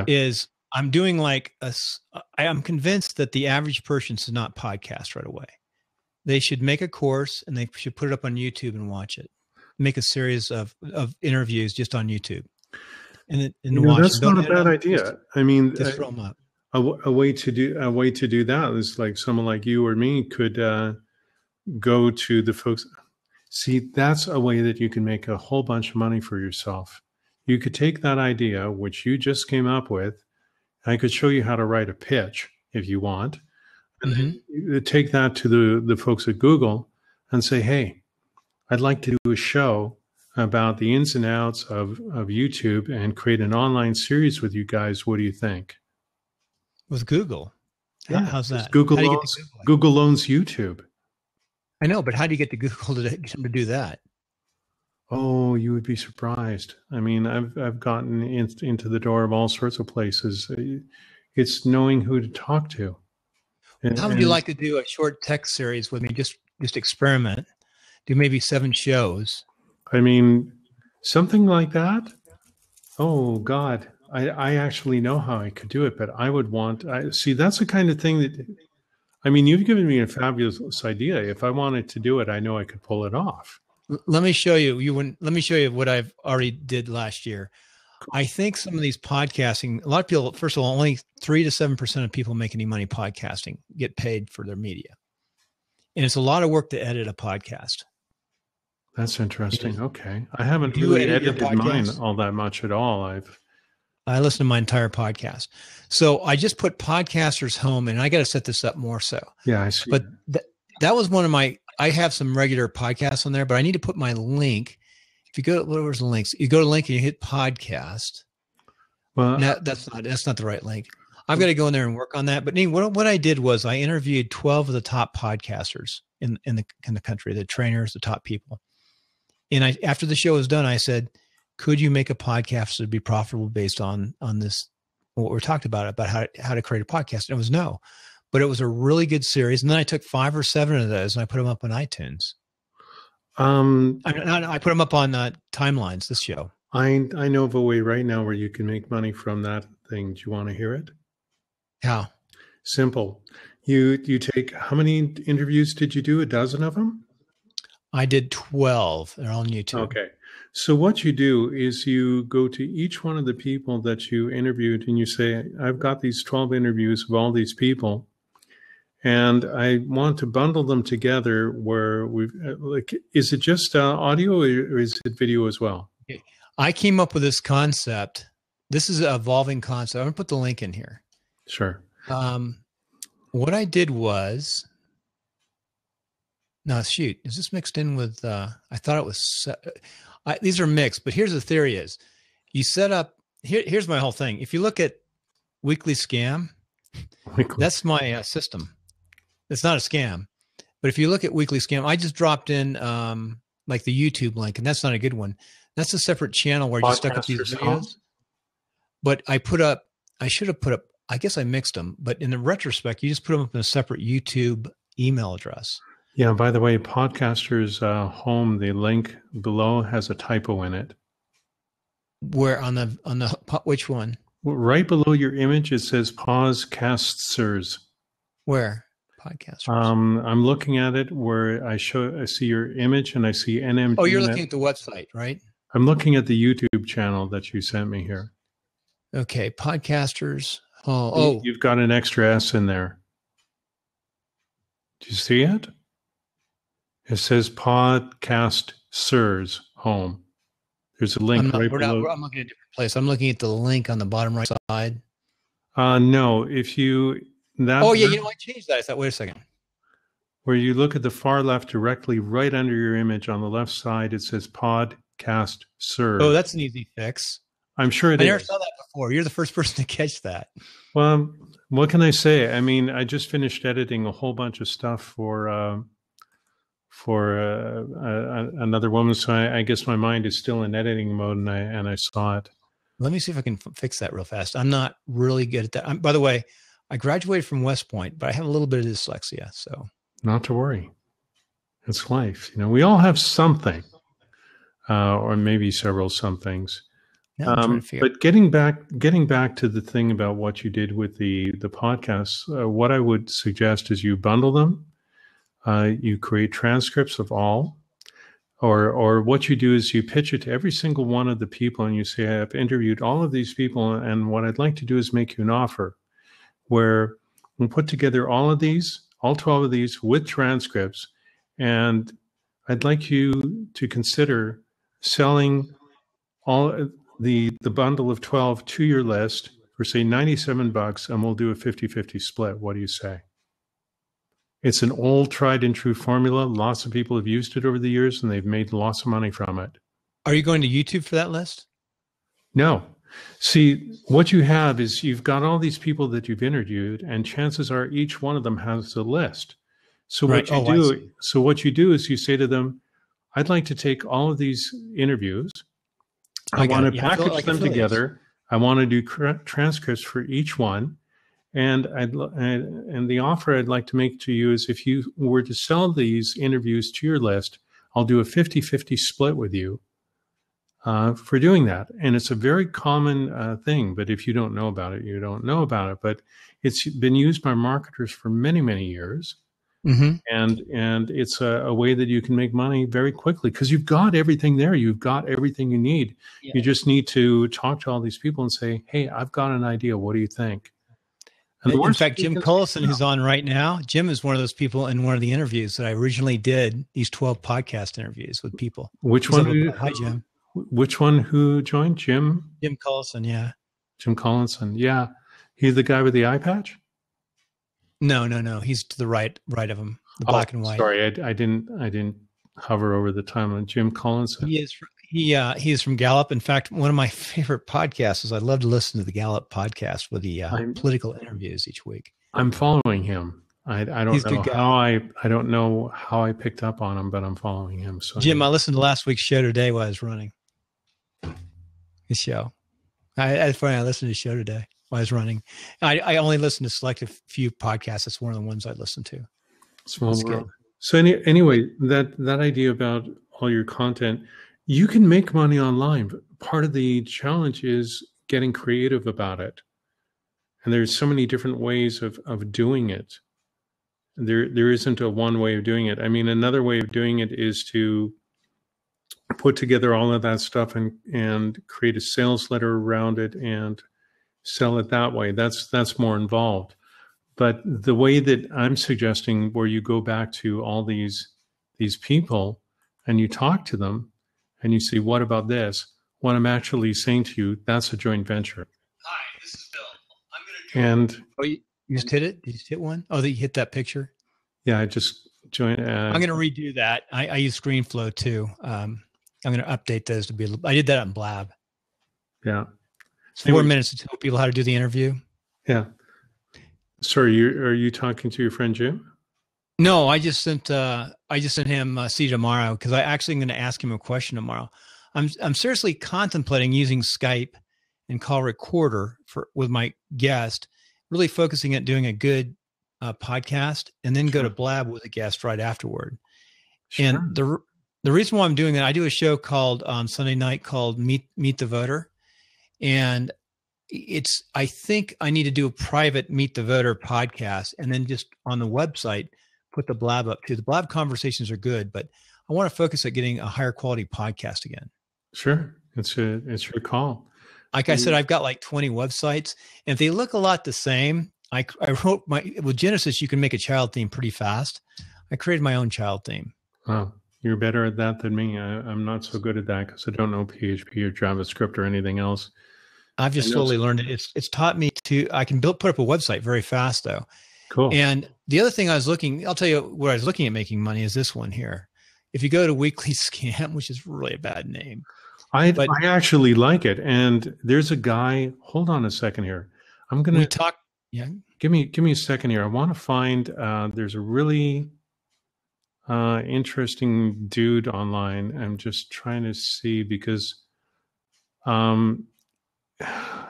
S1: is I'm doing like I'm convinced that the average person should not podcast right away. They should make a course and they should put it up on YouTube and watch it. Make a series of interviews just on YouTube. And watch
S5: that's not a bad idea. I mean,
S1: just throw them up.
S5: A way to do that is like someone like you or me could go to the folks. See, that's a way that you can make a whole bunch of money for yourself. You could take that idea, which you just came up with. I could show you how to write a pitch if you want. And then you take that to the folks at Google and say, hey, I'd like to do a show about the ins and outs of YouTube and create an online series with you guys. What do you think?
S1: With Google?
S5: Yeah,
S1: how's that?
S5: Google owns YouTube.
S1: I know, but how do you get to Google to get them to do that?
S5: Oh, you would be surprised. I mean, I've gotten into the door of all sorts of places. It's knowing who to talk to.
S1: How would you like to do a short text series with me? Just experiment. Do maybe 7 shows.
S5: I mean, something like that. Oh God, I actually know how I could do it, but I would see. That's the kind of thing that. I mean, you've given me a fabulous idea. If I wanted to do it, I know I could pull it off.
S1: Let me show you. Let me show you what I've already did last year. I think some of these podcasting, a lot of people, first of all, only 3 to 7% of people make any money podcasting, get paid for their media. And it's a lot of work to edit a podcast.
S5: That's interesting. Okay. I haven't really edited mine all that much at all.
S1: I listen to my entire podcast. So I just put Podcasters Home, and I got to set this up more so.
S5: Yeah, I see.
S1: But that was one of I have some regular podcasts on there, but I need to put my link. If you go, where's the links? You go to link and you hit podcast. Well, no, that's not the right link. I've got to go in there and work on that. But what I did was I interviewed 12 of the top podcasters in the country, the trainers, the top people. And after the show was done, I said, could you make a podcast that would be profitable based on this, what we talked about how to create a podcast? And it was no, but it was a really good series. And then I took 5 or 7 of those and I put them up on iTunes. I put them up on Timelines, this show.
S5: I know of a way right now where you can make money from that thing. Do you want to hear it?
S1: How?
S5: Simple. You take, how many interviews did you do? 12 of them?
S1: I did 12. They're on YouTube.
S5: Okay. So what you do is you go to each one of the people that you interviewed and you say, I've got these 12 interviews of all these people, and I want to bundle them together where is it just audio or is it video as well?
S1: I came up with this concept. This is an evolving concept. I'm going to put the link in here.
S5: Sure.
S1: What I did was, no, shoot, is this mixed in with, I thought it was, these are mixed, but here's the theory is you set up, here's my whole thing. If you look at Weekly Scam, that's my system. It's not a scam, but if you look at Weekly Scam, I just dropped in like the YouTube link, and that's not a good one. That's a separate channel where I just stuck up these videos. But I should have put up, I guess I mixed them, but in the retrospect, you just put them up in a separate YouTube email address.
S5: Yeah, by the way, Podcasters Home, the link below has a typo in it.
S1: Where on the which one?
S5: Right below your image, it says Podcasters.
S1: Where? Podcasters.
S5: I'm looking at it where I see your image and I see NMG.
S1: Oh, you're looking at the website, right?
S5: I'm looking at the YouTube channel that you sent me here.
S1: Okay, Podcasters. Oh,
S5: you've got an extra S in there. Do you see it? It says Podcasters Home. There's a link right below.
S1: I'm looking at a different place. I'm looking at the link on the bottom right side.
S5: No, if you...
S1: you know, I changed that. I thought, wait a second.
S5: Where you look at the far left, directly right under your image on the left side, it says Podcasters.
S1: Oh, that's an easy fix.
S5: I'm sure it is.
S1: I never saw that before. You're the first person to catch that.
S5: Well, what can I say? I mean, I just finished editing a whole bunch of stuff for another woman, so I guess my mind is still in editing mode, and I saw it.
S1: Let me see if I can fix that real fast. I'm not really good at that. By the way, I graduated from West Point, but I have a little bit of dyslexia, so.
S5: Not to worry. It's life. You know, we all have something, or maybe several somethings.
S1: Yeah,
S5: but getting back to the thing about what you did with the podcasts, what I would suggest is you bundle them. You create transcripts of all, or what you do is you pitch it to every single one of the people, and you say, I've interviewed all of these people, and what I'd like to do is make you an offer where we'll put together all 12 of these with transcripts, and I'd like you to consider selling all the bundle of 12 to your list for say $97, and we'll do a 50-50 split. What do you say? It's an old tried and true formula. Lots of people have used it over the years and they've made lots of money from it.
S1: Are you going to YouTube for that list?
S5: No. See, what you have is you've got all these people that you've interviewed, and chances are each one of them has a list. So
S1: right.
S5: what you do is you say to them, I'd like to take all of these interviews. I want to package them together. I want to do transcripts for each one. And and the offer I'd like to make to you is if you were to sell these interviews to your list, I'll do a 50-50 split with you for doing that. And it's a very common thing, but if you don't know about it, you don't know about it. But it's been used by marketers for many, many years. Mm-hmm. And it's a way that you can make money very quickly because you've got everything there. You've got everything you need. Yeah. You just need to talk to all these people and say, hey, I've got an idea. What do you think?
S1: And in fact, Jim Collison, who's on right now, Jim is one of those people in one of the interviews that I originally did, these 12 podcast interviews with people.
S5: Which one?
S1: Hi, Jim.
S5: Which one who joined? Jim?
S1: Jim Collison, yeah.
S5: Jim Collison, yeah. He's the guy with the eye patch?
S1: No. He's to the right of him, the black and white.
S5: Sorry, I didn't hover over the time on Jim Collison.
S1: He is from Gallup. In fact, one of my favorite podcasts is I love to listen to the Gallup podcast with the political interviews each week.
S5: I'm following him. I don't know how I picked up on him, but I'm following him. So
S1: Jim, I listened to last week's show today while I was running his show. I listened to his show today while I was running. I only listen to select a few podcasts. That's one of the ones I listen to.
S5: Small world. So anyway, that idea about all your content, you can make money online, but part of the challenge is getting creative about it. And there's so many different ways of doing it. There isn't a one way of doing it. I mean, another way of doing it is to put together all of that stuff and create a sales letter around it and sell it that way. That's more involved. But the way that I'm suggesting, where you go back to all these people and you talk to them and you say, what about this? What I'm actually saying to you, that's a joint venture.
S1: Hi, this is Bill. I'm going to you just hit it? Did you just hit one? Oh, you hit that picture?
S5: Yeah, I just joined.
S1: I'm going to redo that. I use ScreenFlow too. I'm going to update those to be. I did that on Blab.
S5: Yeah.
S1: It's 4 minutes to tell people how to do the interview.
S5: Yeah. Sorry, are you talking to your friend Jim?
S1: No, I just sent him see tomorrow because I actually am going to ask him a question tomorrow. I'm seriously contemplating using Skype and call recorder with my guest, really focusing at doing a good podcast, and then go to Blab with a guest right afterward. Sure. And the reason why I'm doing that, I do a show called on Sunday night called Meet the Voter, and I think I need to do a private Meet the Voter podcast, and then just on the website put the Blab up too. The Blab conversations are good, but I want to focus at getting a higher quality podcast again.
S5: Sure, it's your call.
S1: Like I said, I've got like 20 websites, and if they look a lot the same, I wrote with Genesis, you can make a child theme pretty fast. I created my own child theme.
S5: Wow, you're better at that than me. I'm not so good at that because I don't know PHP or JavaScript or anything else.
S1: I've just slowly learned it. It's taught me I can put up a website very fast though.
S5: Cool.
S1: And the other thing I'll tell you where I was looking at making money is this one here. If you go to Weekly Scam, which is really a bad name.
S5: I actually like it. And there's a guy, hold on a second here. I'm going to
S1: talk. Yeah.
S5: Give me a second here. I want to find, there's a really interesting dude online. I'm just trying to see because,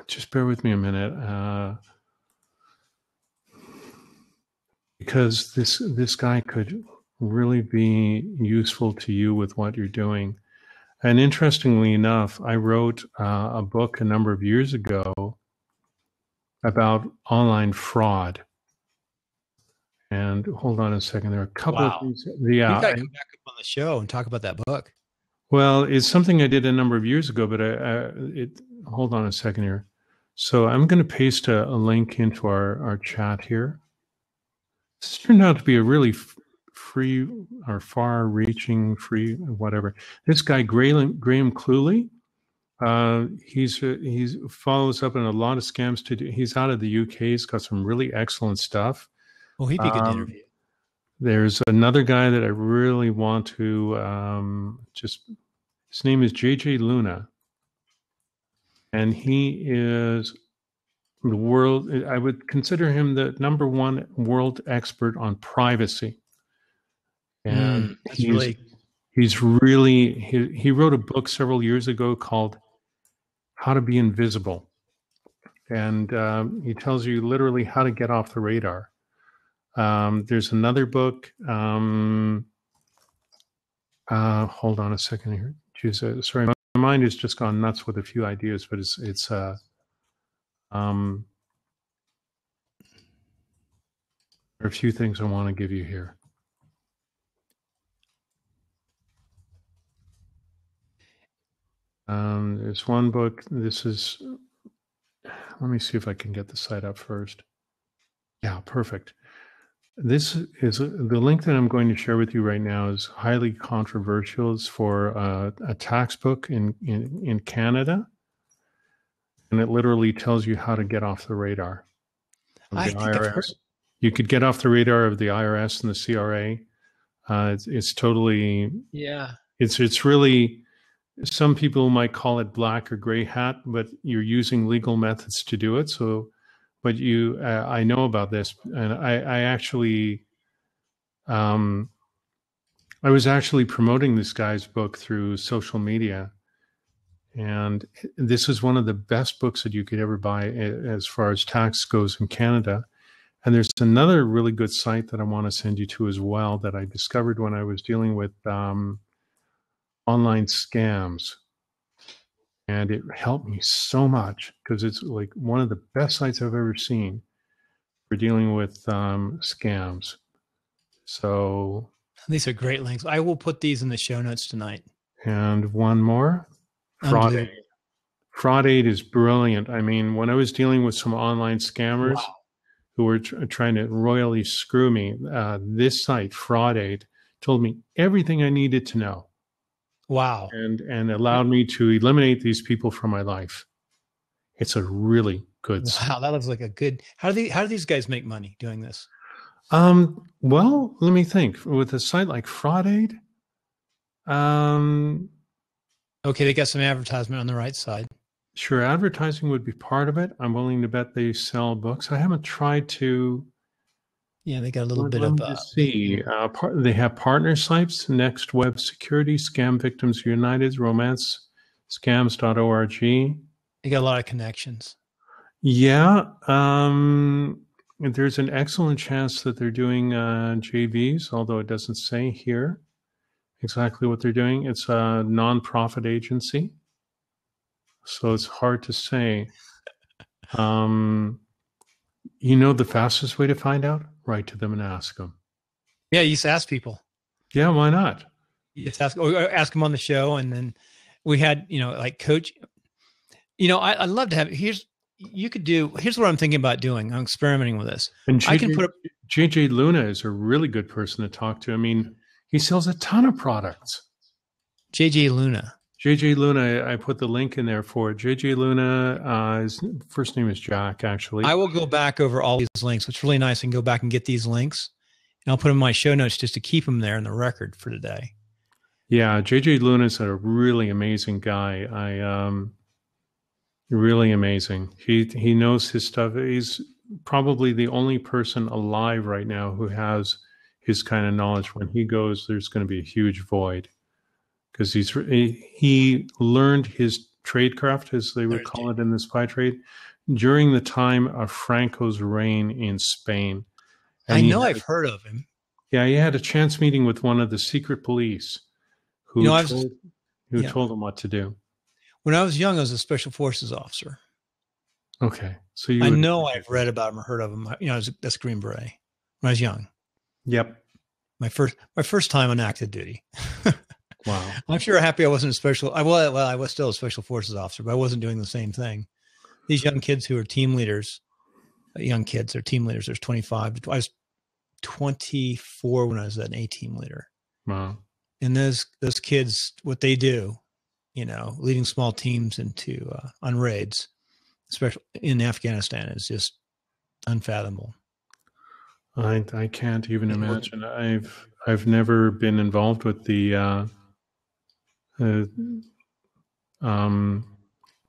S5: just bear with me a minute. Because this guy could really be useful to you with what you're doing. And interestingly enough, I wrote a book a number of years ago about online fraud. And hold on a second, there are a couple of things. Yeah,
S1: you got to come back up on the show and talk about that book.
S5: Well, it's something I did a number of years ago, but hold on a second here. So I'm going to paste a link into our chat here. This turned out to be a really free or far-reaching, free whatever. This guy Graham Cluley, he's follows up on a lot of scams to do. He's out of the UK. He's got some really excellent stuff.
S1: Well, he'd be good to interview.
S5: There's another guy that I really want to his name is JJ Luna. And he is the world, I would consider him the number one world expert on privacy. And he wrote a book several years ago called How to Be Invisible. And he tells you literally how to get off the radar. There's another book. Hold on a second here. Jeez, sorry, my mind has just gone nuts with a few ideas, but there are a few things I want to give you here. There's one book. This is. Let me see if I can get the site up first. Yeah, perfect. This is the link that I'm going to share with you right now is highly controversial. It's for a tax book in Canada, and it literally tells you how to get off the radar of the IRS. You could get off the radar of the IRS and the CRA. It's totally It's really. Some people might call it black or gray hat, but you're using legal methods to do it. So, but I know about this, and I was actually promoting this guy's book through social media, and this is one of the best books that you could ever buy as far as tax goes in Canada. And there's another really good site that I want to send you to as well that I discovered when I was dealing with online scams, and it helped me so much because it's like one of the best sites I've ever seen for dealing with scams. So
S1: these are great links. I will put these in the show notes tonight.
S5: And one more, Fraud Aid. Fraud Aid is brilliant. I mean, when I was dealing with some online scammers who were trying to royally screw me, this site, Fraud Aid, told me everything I needed to know.
S1: Wow.
S5: And allowed me to eliminate these people from my life. It's a really good site.
S1: Wow, that looks like a good. How do these guys make money doing this?
S5: Well, let me think. With a site like Fraud Aid,
S1: okay, they got some advertisement on the right side.
S5: Sure, advertising would be part of it. I'm willing to bet they sell books. I haven't tried to.
S1: Yeah, they got a little bit of.
S5: They have partner sites: Next Web Security, Scam Victims United, Romance Scams.org.
S1: They got a lot of connections.
S5: Yeah, there's an excellent chance that they're doing JVs, although it doesn't say here exactly what they're doing. It's a nonprofit agency, so it's hard to say. You know the fastest way to find out? Write to them and ask them.
S1: Yeah, you used to ask people.
S5: Yeah, why not?
S1: You just ask them on the show, and then we had, like Coach. I'd love to have. Here's what I'm thinking about doing. I'm experimenting with this.
S5: And
S1: I can put up.
S5: JJ Luna is a really good person to talk to. I mean, he sells a ton of products.
S1: JJ Luna.
S5: JJ Luna, I put the link in there for it. JJ Luna, his first name is Jack, actually.
S1: I will go back over all these links. What's really nice, I can go back and get these links, and I'll put them in my show notes just to keep them there in the record for today.
S5: Yeah, JJ Luna is a really amazing guy. Really amazing. He knows his stuff. He's probably the only person alive right now who has his kind of knowledge. When he goes, there's going to be a huge void. Because he learned his tradecraft, as they would call it in the spy trade, during the time of Franco's reign in Spain. And
S1: I've heard of him.
S5: Yeah, he had a chance meeting with one of the secret police who told him what to do.
S1: When I was young, I was a special forces officer.
S5: Okay, so
S1: I've read about him or heard of him. That's Green Beret when I was young.
S5: Yep.
S1: My first time on active duty.
S5: Wow. I'm
S1: sure happy I wasn't I was still a special forces officer, but I wasn't doing the same thing. These young kids who are team leaders, they're team leaders. There's 25. I was 24 when I was an A team leader.
S5: Wow.
S1: And those kids, what they do, leading small teams into on raids, especially in Afghanistan, is just unfathomable.
S5: I can't even imagine. I've never been involved with the uh,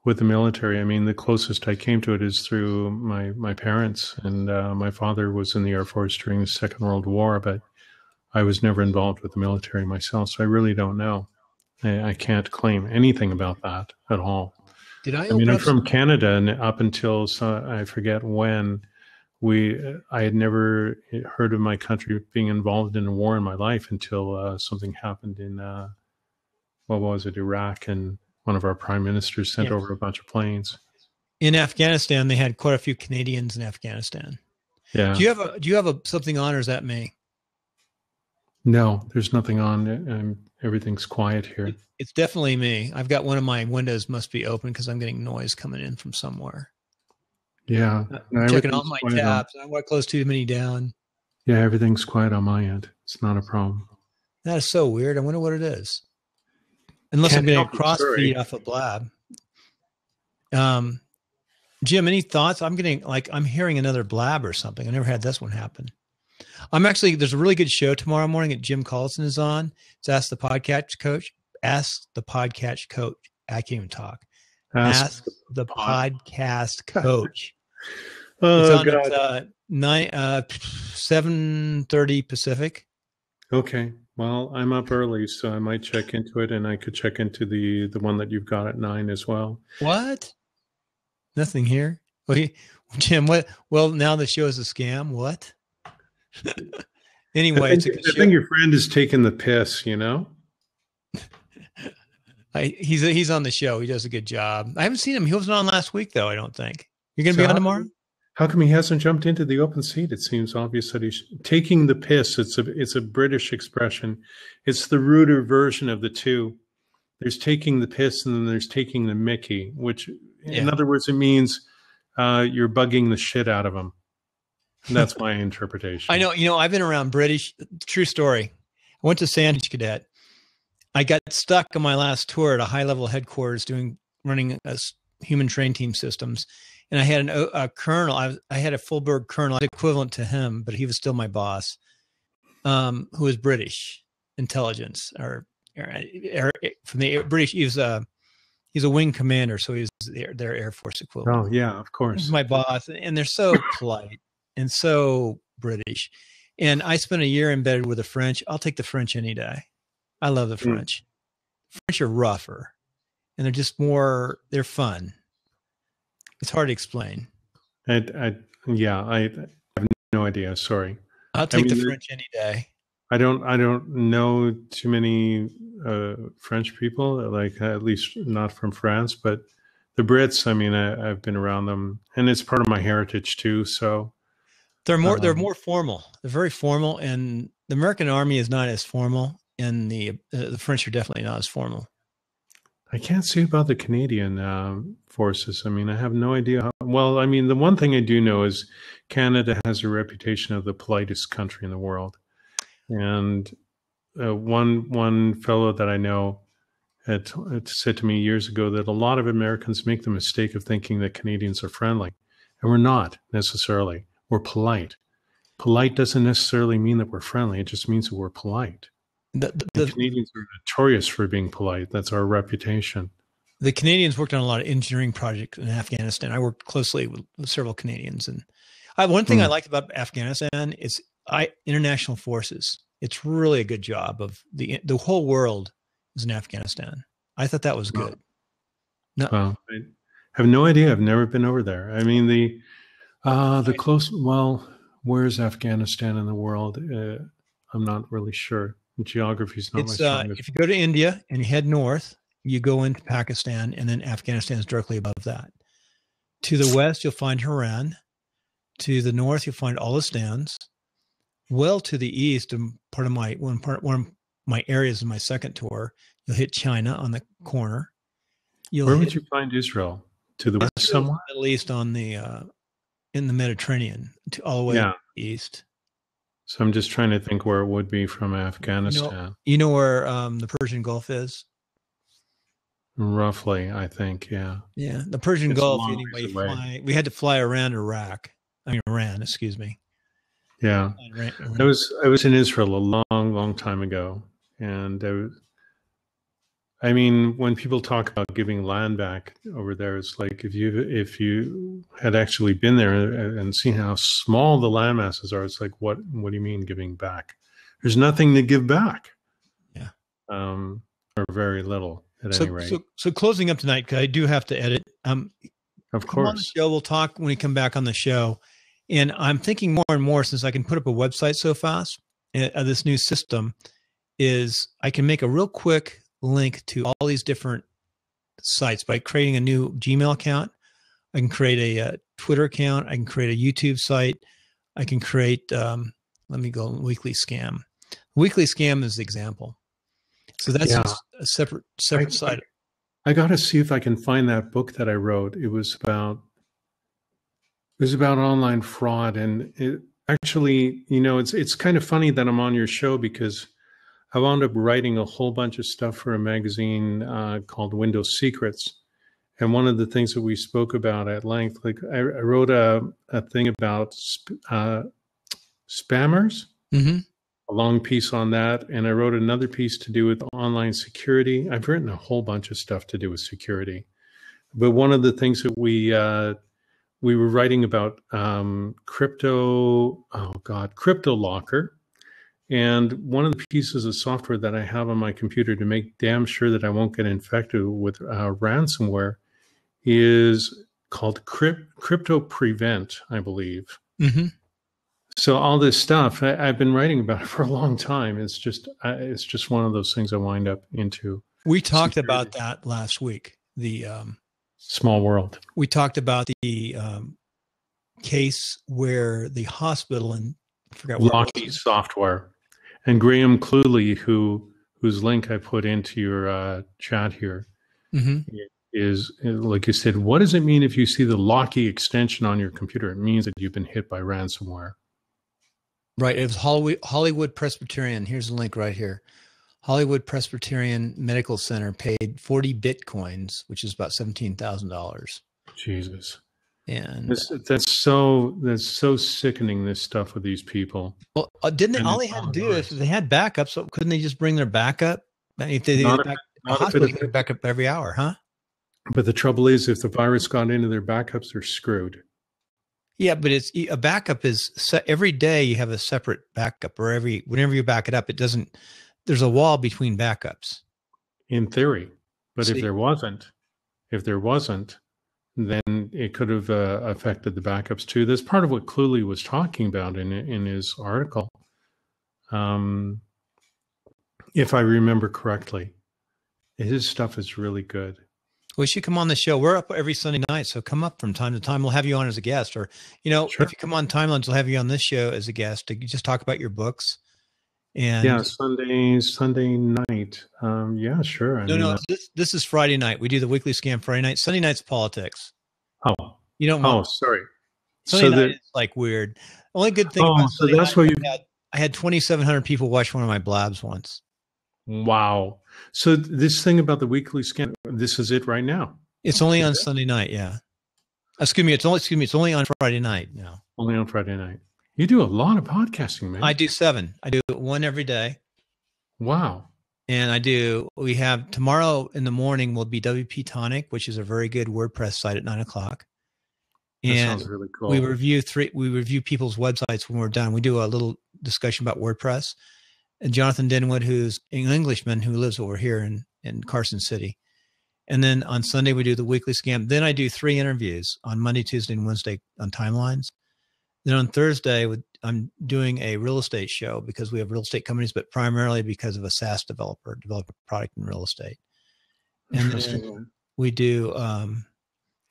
S5: with the military. I mean, the closest I came to it is through my parents, and my father was in the Air Force during the Second World War, but I was never involved with the military myself, so I really don't know. I can't claim anything about that at all. I mean, I'm from Canada, and up until I forget when, I had never heard of my country being involved in a war in my life until something happened in what was it, Iraq, and one of our prime ministers sent over a bunch of planes.
S1: In Afghanistan, they had quite a few Canadians in Afghanistan.
S5: Yeah.
S1: Do you have something on, or is that me?
S5: No, there's nothing on. Everything's quiet here.
S1: It's definitely me. I've got one of my windows must be open because I'm getting noise coming in from somewhere.
S5: Yeah.
S1: I'm checking all my tabs. I don't want to close too many down.
S5: Yeah, everything's quiet on my end. It's not a problem.
S1: That is so weird. I wonder what it is. Unless I'm getting a cross feed off a blab. Jim, any thoughts? I'm hearing another blab or something. I never had this one happen. There's a really good show tomorrow morning that Jim Collison is on. It's Ask the Podcast Coach. Ask the Podcast Coach. I can't even talk. Ask the Podcast Coach.
S5: Oh,
S1: it's on at 7:30 Pacific.
S5: Okay. Well, I'm up early, so I might check into it, and I could check into the one that you've got at 9 as well.
S1: What? Nothing here. Well, Jim, what? Well, now the show is a scam. What? Anyway,
S5: I think your friend is taking the piss, you know?
S1: He's on the show. He does a good job. I haven't seen him. He wasn't on last week, though, I don't think. You're going to be on tomorrow?
S5: How come he hasn't jumped into the open seat? It seems obvious that he's taking the piss. It's a British expression. It's the ruder version of the two. There's taking the piss, and then there's taking the mickey, which, in other words, it means you're bugging the shit out of him. That's my interpretation.
S1: I know. You know, I've been around British. True story. I went to Sandwich Cadet. I got stuck on my last tour at a high-level headquarters running human train team systems. And I had a colonel. I had a Fulberg colonel, equivalent to him, but he was still my boss, who was British intelligence or from the British. He's a wing commander, so he's their Air Force equivalent.
S5: Oh yeah, of course.
S1: He's my boss, and they're so polite and so British. And I spent a year embedded with the French. I'll take the French any day. I love the French. French are rougher, and they're just more. They're fun. It's hard to explain.
S5: I have no idea. Sorry.
S1: I'll take the French any day.
S5: I don't know too many French people, like at least not from France, but the Brits. I mean, I've been around them, and it's part of my heritage too. So
S1: they're more formal. They're very formal, and the American Army is not as formal, and the French are definitely not as formal.
S5: I can't say about the Canadian forces. I mean, I have no idea. Well, I mean, the one thing I do know is Canada has a reputation of the politest country in the world. And one fellow that I know had said to me years ago that a lot of Americans make the mistake of thinking that Canadians are friendly. And we're not necessarily. We're polite. Polite doesn't necessarily mean that we're friendly. It just means that we're polite. The Canadians are notorious for being polite. That's our reputation.
S1: The Canadians worked on a lot of engineering projects in Afghanistan. I worked closely with several Canadians. And one thing I liked about Afghanistan is international forces. It's really a good job of the whole world is in Afghanistan. I thought that was good.
S5: Well, I have no idea. I've never been over there. I mean, the close, well, where's Afghanistan in the world? I'm not really sure. Geography is not my strongest.
S1: If you go to India and you head north, you go into Pakistan, and then Afghanistan is directly above that. To the west, you'll find Iran. To the north, you'll find all the stands. Well, to the east, and one of my areas in my second tour, you'll hit China on the corner.
S5: Where would you find Israel? To the west somewhere?
S1: Middle East on the in the Mediterranean, all the way east.
S5: So I'm just trying to think where it would be from Afghanistan.
S1: You know where the Persian Gulf is?
S5: Roughly, I think, yeah.
S1: Yeah, the Persian Gulf, anyway, we had to fly around Iran, excuse me.
S5: Yeah.
S1: Right.
S5: I was in Israel a long time ago, and I mean, when people talk about giving land back over there, it's like if you had actually been there and seen how small the land masses are, it's like what do you mean giving back? There's nothing to give back.
S1: Yeah.
S5: Or very little at any rate.
S1: So closing up tonight, because I do have to edit.
S5: Of
S1: come on the
S5: course.
S1: show. We'll talk when we come back on the show. And I'm thinking more and more, since I can put up a website so fast, this new system is I can make a real quick link to all these different sites by creating a new Gmail account. I can create a Twitter account. I can create a YouTube site. I can create, let me go Weekly Scam. Weekly Scam is the example. So that's a separate site.
S5: I got to see if I can find that book that I wrote. It was about online fraud, and it actually, it's kind of funny that I'm on your show because I wound up writing a whole bunch of stuff for a magazine called Windows Secrets. And one of the things that we spoke about at length, like I wrote a thing about spammers, a long piece on that. And I wrote another piece to do with online security. I've written a whole bunch of stuff to do with security. But one of the things that we were writing about Crypto Locker. And one of the pieces of software that I have on my computer to make damn sure that I won't get infected with ransomware is called Crypto Prevent, I believe. Mm-hmm. So all this stuff, I've been writing about it for a long time. It's just one of those things I wind up into.
S1: We talked about that last week. The
S5: small world.
S1: We talked about the case where the hospital and I forgot what
S5: Lockheed Software. And Graham Cluley, whose link I put into your chat here, is, like you said, what does it mean if you see the Lockheed extension on your computer? It means that you've been hit by ransomware.
S1: Right. It was Hollywood Presbyterian. Here's the link right here. Hollywood Presbyterian Medical Center paid 40 Bitcoins, which is about $17,000.
S5: Jesus.
S1: And
S5: that's so sickening, this stuff with these people.
S1: Well, didn't they? All they had to do is they had backup. So couldn't they just bring their backup? If they get a backup every hour, huh?
S5: But the trouble is, if the virus got into their backups, they're screwed.
S1: Yeah, but a backup is every day you have a separate backup, or whenever you back it up, it doesn't. There's a wall between backups.
S5: In theory, but if there wasn't, then it could have affected the backups too. That's part of what Cluley was talking about in his article, if I remember correctly. His stuff is really good.
S1: Well, you should come on the show. We're up every Sunday night, so come up from time to time. We'll have you on as a guest, or
S5: Sure.
S1: If you come on Timelines, we'll have you on this show as a guest to just talk about your books. And
S5: Sunday night. Yeah, sure.
S1: This is Friday night. We do the Weekly Scam Friday night. Sunday night's politics.
S5: Oh,
S1: you don't want.
S5: Oh, sorry.
S1: Sunday night is like weird. Only good thing. About
S5: so that's where
S1: I had 2,700 people watch one of my blabs once.
S5: Wow. So this thing about the Weekly Scam, this is it right now.
S1: It's only on Sunday night. Yeah. It's only on Friday night now.
S5: Only on Friday night. You do a lot of podcasting, man.
S1: I do 7. I do one every day.
S5: Wow.
S1: And we have tomorrow in the morning will be WP Tonic, which is a very good WordPress site at 9:00. And
S5: that sounds really cool.
S1: We review people's websites when we're done. We do a little discussion about WordPress. And Jonathan Denwood, who's an Englishman who lives over here in Carson City. And then on Sunday, we do the Weekly Scam. Then I do 3 interviews on Monday, Tuesday, and Wednesday on Timelines. Then on Thursday, I'm doing a real estate show because we have real estate companies, but primarily because of a SaaS developer, develop a product in real estate. And then we do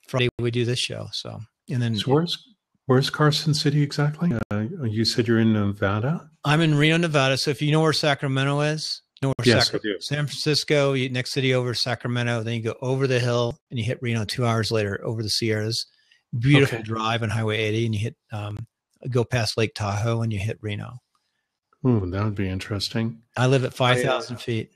S1: Friday, we do this show. So, and then
S5: where's Carson City exactly? You said you're in Nevada?
S1: I'm in Reno, Nevada. So if you know where Sacramento is,
S5: Yes, I do.
S1: San Francisco, next city over Sacramento, then you go over the hill and you hit Reno 2 hours later over the Sierras. Beautiful drive on Highway 80, and you hit go past Lake Tahoe and you hit Reno.
S5: Ooh, that would be interesting.
S1: I live at 5,000 feet.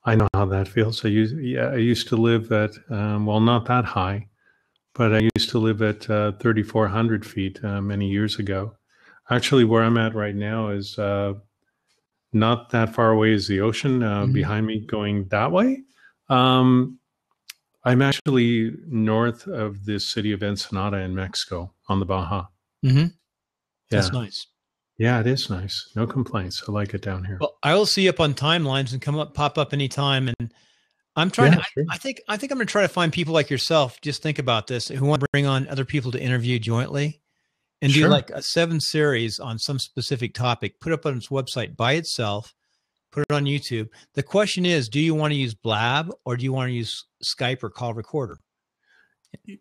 S5: I know how that feels. I used to live at not that high, but I used to live at 3,400 feet many years ago. Actually, where I'm at right now is not that far away is the ocean behind me going that way. I'm actually north of the city of Ensenada in Mexico on the Baja.
S1: Mm-hmm.
S5: Yeah.
S1: That's nice.
S5: Yeah, it is nice. No complaints. I like it down here.
S1: Well, I will see you up on timelines and pop up anytime. And I'm trying to,
S5: sure.
S1: I think I'm going to try to find people like yourself. Just think about this, who want to bring on other people to interview jointly and do like a 7 series on some specific topic, put up on its website by itself, put it on YouTube. The question is, do you want to use Blab or do you want to use Skype or call recorder?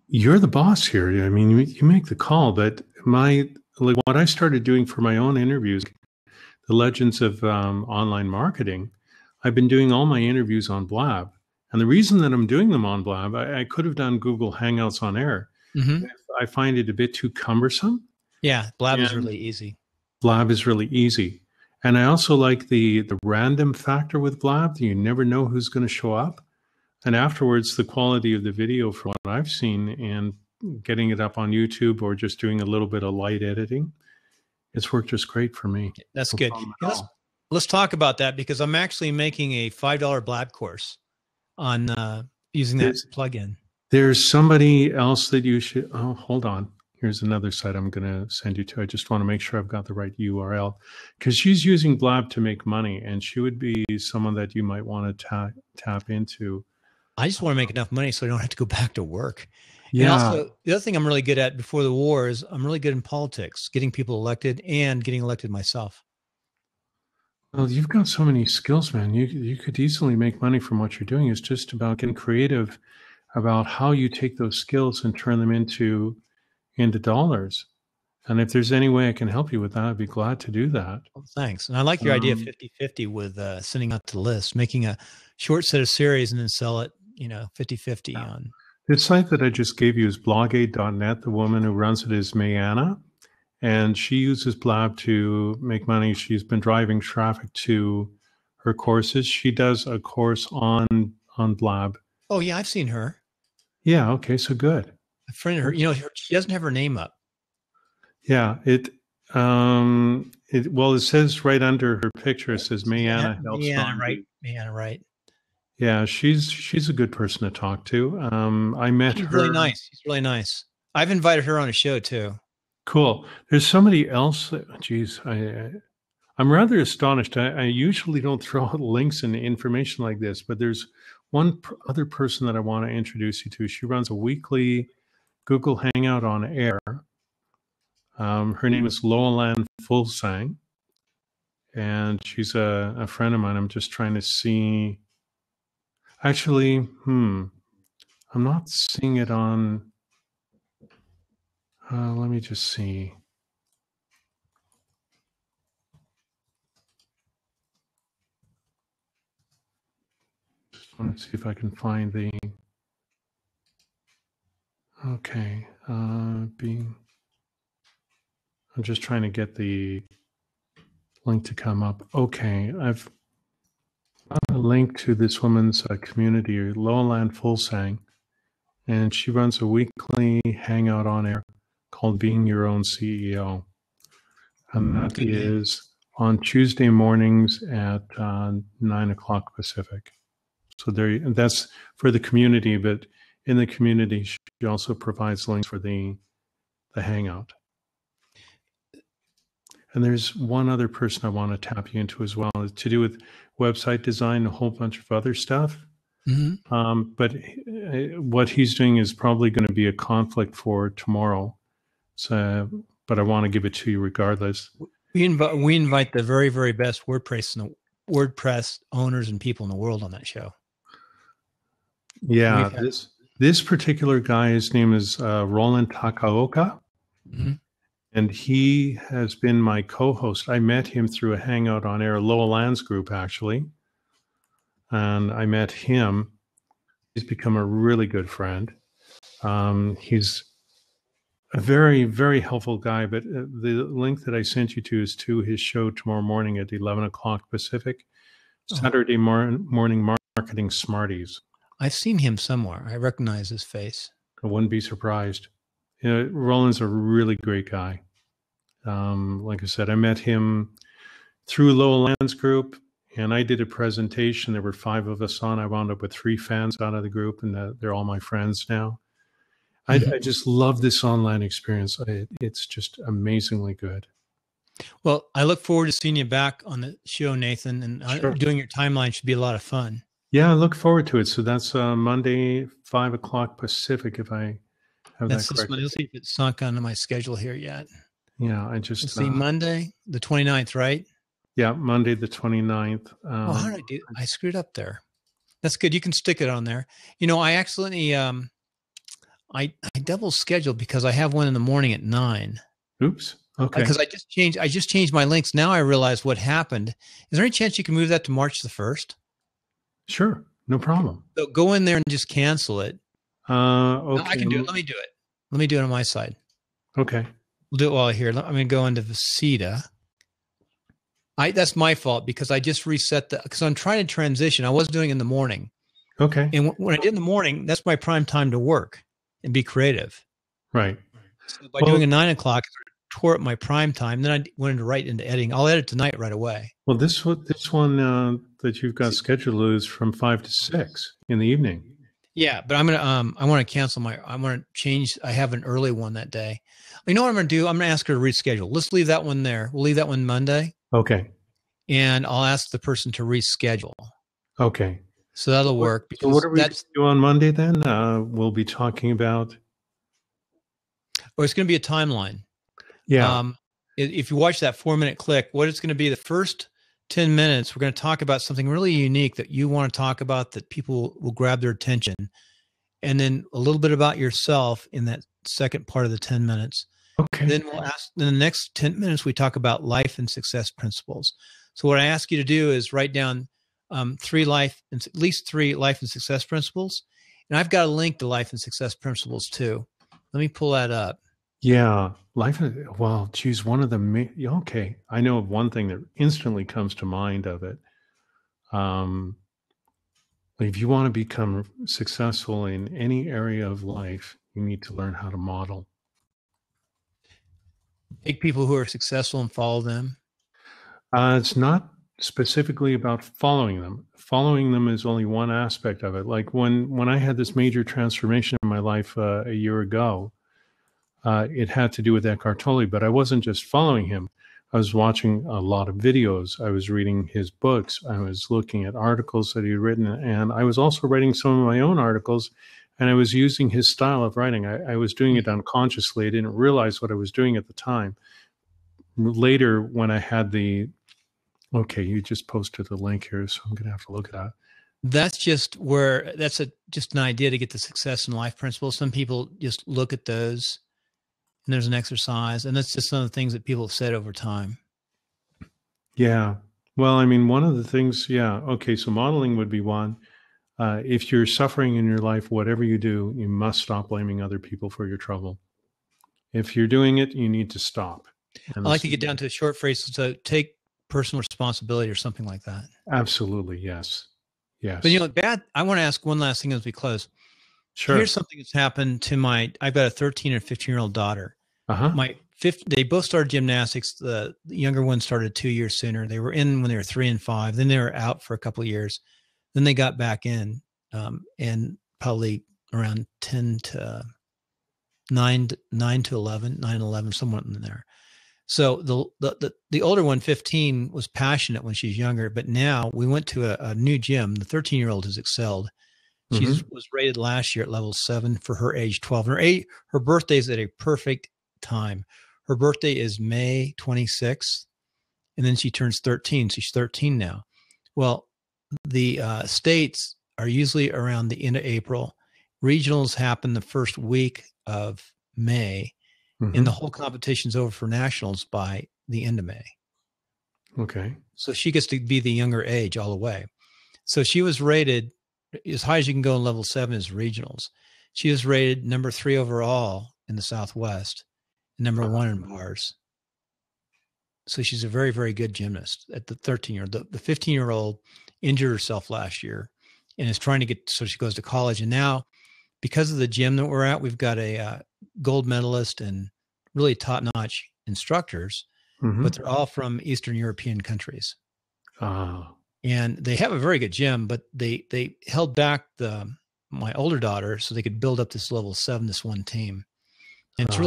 S5: You're the boss here. I mean, you make the call, but what I started doing for my own interviews, the legends of online marketing, I've been doing all my interviews on Blab. And the reason that I'm doing them on Blab, I could have done Google Hangouts on air.
S1: Mm-hmm.
S5: I find it a bit too cumbersome.
S1: Yeah, Blab is really easy.
S5: Blab is really easy. And I also like the random factor with Blab. You never know who's going to show up. And afterwards, the quality of the video, from what I've seen, and getting it up on YouTube or just doing a little bit of light editing, it's worked just great for me.
S1: That's good. Let's talk about that, because I'm actually making a $5 Blab course on using that plugin.
S5: There's somebody else that you should. Oh, hold on. Here's another site I'm going to send you to. I just want to make sure I've got the right URL, because she's using Blab to make money, and she would be someone that you might want to tap into.
S1: I just want to make enough money so I don't have to go back to work.
S5: Yeah.
S1: And also, the other thing I'm really good at before the war is I'm really good in politics, getting people elected and getting elected myself.
S5: Well, you've got so many skills, man. You could easily make money from what you're doing. It's just about getting creative about how you take those skills and turn them into dollars. And if there's any way I can help you with that, I'd be glad to do that.
S1: Well, thanks. And I like your idea of 50-50 with sending out the list, making a short set of series and then sell it, 50-50 on.
S5: The site that I just gave you is blogaid.net. The woman who runs it is Mayana, and she uses Blab to make money. She's been driving traffic to her courses. She does a course on Blab.
S1: Oh, yeah, I've seen her.
S5: Yeah, okay, so good.
S1: A friend of her, she doesn't have her name up.
S5: Yeah, it says right under her picture, it says Mayana helps.
S1: Mayana, right.
S5: Yeah, she's a good person to talk to. I met her.
S1: Really nice. She's really nice. I've invited her on a show too.
S5: Cool. There's somebody else. Geez, I'm rather astonished. I usually don't throw out links and information like this, but there's one other person that I want to introduce you to. She runs a weekly Google Hangout on air. Her name is Loelan Fulsang, and she's a friend of mine. I'm just trying to see. Actually, I'm not seeing it on. Let me just see. Just want to see if I can find the. Okay, I'm just trying to get the link to come up. Okay, I've got a link to this woman's community, Loelan Fulsang, and she runs a weekly hangout on air called Being Your Own CEO. And that is on Tuesday mornings at 9 o'clock Pacific. So that's for the community, but in the community, she also provides links for the hangout. And there's one other person I want to tap you into as well, to do with website design, a whole bunch of other stuff. Mm-hmm. But what he's doing is probably going to be a conflict for tomorrow. So, but I want to give it to you regardless.
S1: We invite the very, very best WordPress owners and people in the world on that show.
S5: Yeah, this particular guy, his name is Roland Takaoka. Mm-hmm. And he has been my co-host. I met him through a hangout on air, Loelan's group, actually. And I met him. He's become a really good friend. He's a very, very helpful guy. But the link that I sent you to is to his show tomorrow morning at 11 o'clock Pacific, Saturday morning Marketing Smarties.
S1: I've seen him somewhere. I recognize his face.
S5: I wouldn't be surprised. Roland's a really great guy. Like I said, I met him through Lowlands Group, and I did a presentation. There were 5 of us on. I wound up with 3 fans out of the group, and they're all my friends now. I just love this online experience. It's just amazingly good.
S1: Well, I look forward to seeing you back on the show, Nathan, and
S5: Sure.
S1: doing your timeline should be a lot of fun.
S5: Yeah, I look forward to it. So that's Monday, 5 o'clock Pacific, if I have
S1: That's
S5: that
S1: this
S5: correct.
S1: Monday. Let's see if it's sunk onto my schedule here yet.
S5: Yeah, I just
S1: Let's see, Monday, the 29th, right?
S5: Yeah, Monday the 29th.
S1: Oh, how did I do? I screwed up there. That's good. You can stick it on there. You know, I accidentally I double scheduled because I have one in the morning at 9.
S5: Oops. Okay.
S1: Because I just changed my links. Now I realize what happened. Is there any chance you can move that to March the 1st?
S5: Sure, no problem.
S1: So go in there and just cancel it.
S5: Okay.
S1: No, I can do it. Let me do it. Let me do it on my side.
S5: Okay.
S1: We'll do it while here. I'm going to go into Visita. That's my fault because I just reset because I'm trying to transition. I was doing it in the morning.
S5: Okay.
S1: And when I did in the morning, that's my prime time to work and be creative.
S5: Right.
S1: So by doing a 9 o'clock, I tore up my prime time. Then I went right into editing. I'll edit tonight right away.
S5: Well, this one that you've got scheduled is from 5 to 6 in the evening.
S1: Yeah, but I'm gonna I want to cancel I want to change. I have an early one that day. You know what I'm gonna do? I'm gonna ask her to reschedule. Let's leave that one there. We'll leave that one Monday.
S5: Okay.
S1: And I'll ask the person to reschedule.
S5: Okay.
S1: So that'll work.
S5: So what are we do on Monday then? We'll be talking about.
S1: Or it's going to be a timeline.
S5: Yeah.
S1: If you watch that 4-minute clip, what it's going to be the first 10 minutes, we're going to talk about something really unique that you want to talk about that people will grab their attention. And then a little bit about yourself in that second part of the 10 minutes.
S5: Okay.
S1: Then in the next 10 minutes, we talk about life and success principles. So what I ask you to do is write down at least 3 life and success principles. And I've got a link to life and success principles too. Let me pull that up.
S5: Yeah. Well, choose one of them. Okay. I know of one thing that instantly comes to mind of it. If you want to become successful in any area of life, you need to learn how to model.
S1: Take people who are successful and follow them.
S5: It's not specifically about following them. Following them is only one aspect of it. Like when I had this major transformation in my life a year ago, it had to do with Eckhart Tolle, but I wasn't just following him. I was watching a lot of videos. I was reading his books. I was looking at articles that he had written, and I was also writing some of my own articles, and I was using his style of writing. I was doing it unconsciously. I didn't realize what I was doing at the time. Later, when I had okay, you just posted the link here, so I'm going to have to look at that.
S1: That's just just an idea to get the success in life principles. Some people just look at those and there's an exercise, and that's just some of the things that people have said over time.
S5: Yeah. Well, I mean, one of the things, yeah. Okay. So modeling would be one. If you're suffering in your life, whatever you do, you must stop blaming other people for your trouble. If you're doing it, you need to stop.
S1: I like to get down to a short phrase. So take personal responsibility or something like that.
S5: Absolutely. Yes. Yes.
S1: But I want to ask one last thing as we close.
S5: Sure.
S1: Here's something that's happened to I've got a 13 or 15-year-old daughter.
S5: Uh-huh.
S1: They both started gymnastics. The younger one started 2 years sooner. They were in when they were 3 and 5. Then they were out for a couple of years. Then they got back in, and probably around 9 to 11, 9 to 11, somewhat in there. So the older one, 15, was passionate when she was younger, but now we went to a new gym. The 13-year-old has excelled. She was rated last year at level 7 for her age 12. Her birthday is at a perfect time. Her birthday is May 26th, and then she turns 13. So she's 13 now. Well, the states are usually around the end of April. Regionals happen the first week of May, and the whole competition's over for nationals by the end of May.
S5: Okay.
S1: So she gets to be the younger age all the way. So she was rated as high as you can go in level 7 is regionals. She was rated number 3 overall in the Southwest, and number 1 in bars. So she's a very, very good gymnast at the 13-year-old. The 15-year-old injured herself last year and is trying to so she goes to college. And now, because of the gym that we're at, we've got a gold medalist and really top-notch instructors,
S5: Mm-hmm.
S1: but they're all from Eastern European countries.
S5: Ah.
S1: And they have a very good gym, but they held back my older daughter so they could build up this level 7, this one team. And it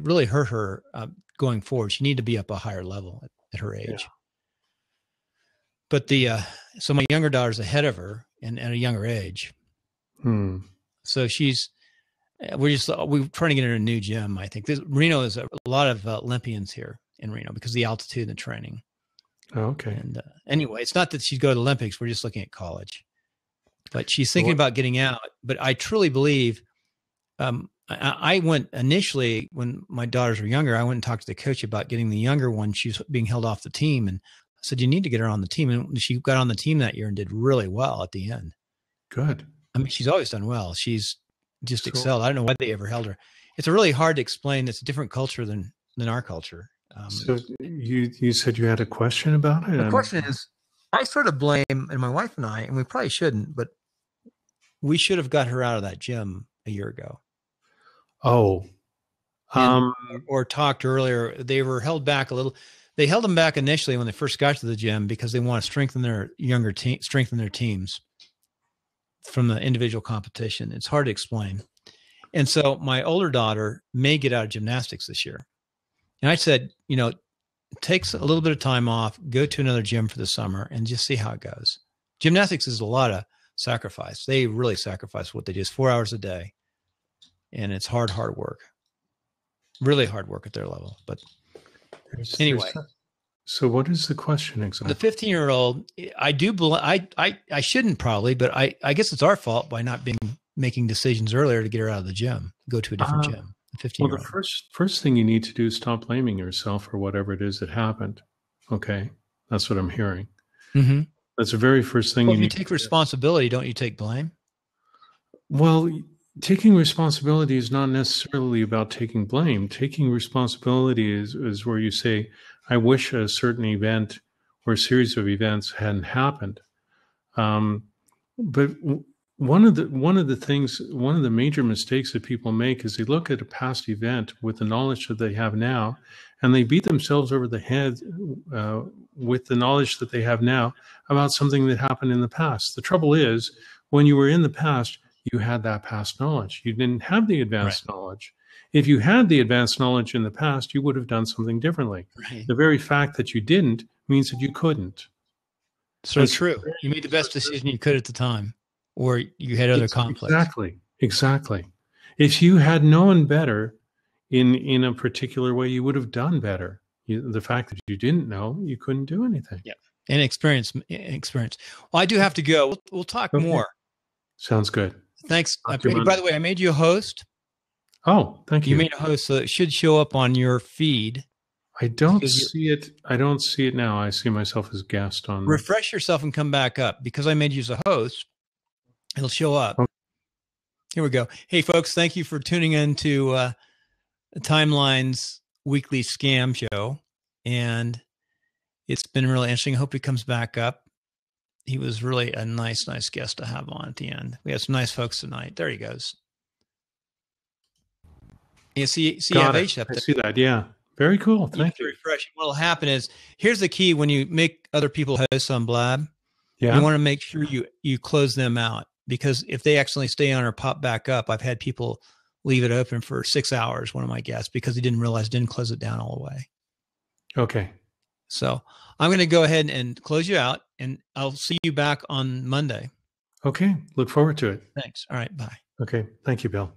S1: really hurt her going forward. She needed to be up a higher level at her age.
S5: Yeah.
S1: But so my younger daughter's ahead of her and at a younger age. So we're trying to get her a new gym. I think Reno is a lot of Olympians here in Reno because of the altitude and the training.
S5: Oh, okay.
S1: And anyway, it's not that she'd go to the Olympics. We're just looking at college. But she's thinking about getting out. But I truly believe I went initially when my daughters were younger, I went and talked to the coach about getting the younger one. She was being held off the team. And I said, you need to get her on the team. And she got on the team that year and did really well at the end.
S5: Good.
S1: I mean, she's always done well. She's just excelled. I don't know why they ever held her. It's really hard to explain. It's a different culture than our culture.
S5: So you said you had a question about it?
S1: The question is, I sort of blame, and my wife and I, and we probably shouldn't, but we should have got her out of that gym a year ago.
S5: Oh.
S1: Or talked earlier. They were held back a little. They held them back initially when they first got to the gym because they want to strengthen their strengthen their teams from the individual competition. It's hard to explain. And so my older daughter may get out of gymnastics this year. And I said, it takes a little bit of time off, go to another gym for the summer and just see how it goes. Gymnastics is a lot of sacrifice. They really sacrifice what they do. It's 4 hours a day. And it's hard work. Really hard work at their level. But anyway.
S5: So what is the question exactly?
S1: The 15-year-old, I shouldn't probably, but I guess it's our fault by not making decisions earlier to get her out of the gym, go to a different gym. 15-year-old.
S5: Well, the first thing you need to do is stop blaming yourself for whatever it is that happened. Okay, that's what I'm hearing.
S1: Mm-hmm.
S5: That's the very first thing
S1: you need. Take responsibility, don't you take blame?
S5: Well, taking responsibility is not necessarily about taking blame. Taking responsibility is where you say, I wish a certain event or a series of events hadn't happened. But one of the major mistakes that people make is they look at a past event with the knowledge that they have now, and they beat themselves over the head with the knowledge that they have now about something that happened in the past. The trouble is, when you were in the past, you had that past knowledge. You didn't have the advanced knowledge. If you had the advanced knowledge in the past, you would have done something differently. Right. The very fact that you didn't means that you couldn't.
S1: So it's true. You made the best decision you could at the time, or you had other conflicts.
S5: Exactly. If you had known better in a particular way, you would have done better. The fact that you didn't know, you couldn't do anything.
S1: Yeah. And experience. Well, I do have to go. We'll talk more.
S5: Sounds good.
S1: Thanks. By the way, I made you a host.
S5: Oh, thank you.
S1: You made a host, so it should show up on your feed.
S5: I don't see it. I don't see it now. I see myself as guest on.
S1: Refresh yourself and come back up because I made you as a host. It'll show up. Okay. Here we go. Hey, folks, thank you for tuning in to Timeline's weekly scam show. And it's been really interesting. I hope he comes back up. He was really a nice guest to have on at the end. We have some nice folks tonight. There he goes. You see you have H up there.
S5: I see that, yeah. Very cool. Thank you.
S1: Refreshing. What will happen is, here's the key when you make other people hosts on Blab.
S5: Yeah.
S1: You want to make sure you close them out, because if they accidentally stay on or pop back up, I've had people leave it open for 6 hours, one of my guests, because he didn't close it down all the way.
S5: Okay.
S1: So I'm going to go ahead and close you out, and I'll see you back on Monday.
S5: Okay. Look forward to it.
S1: Thanks. All right. Bye.
S5: Okay. Thank you, Bill.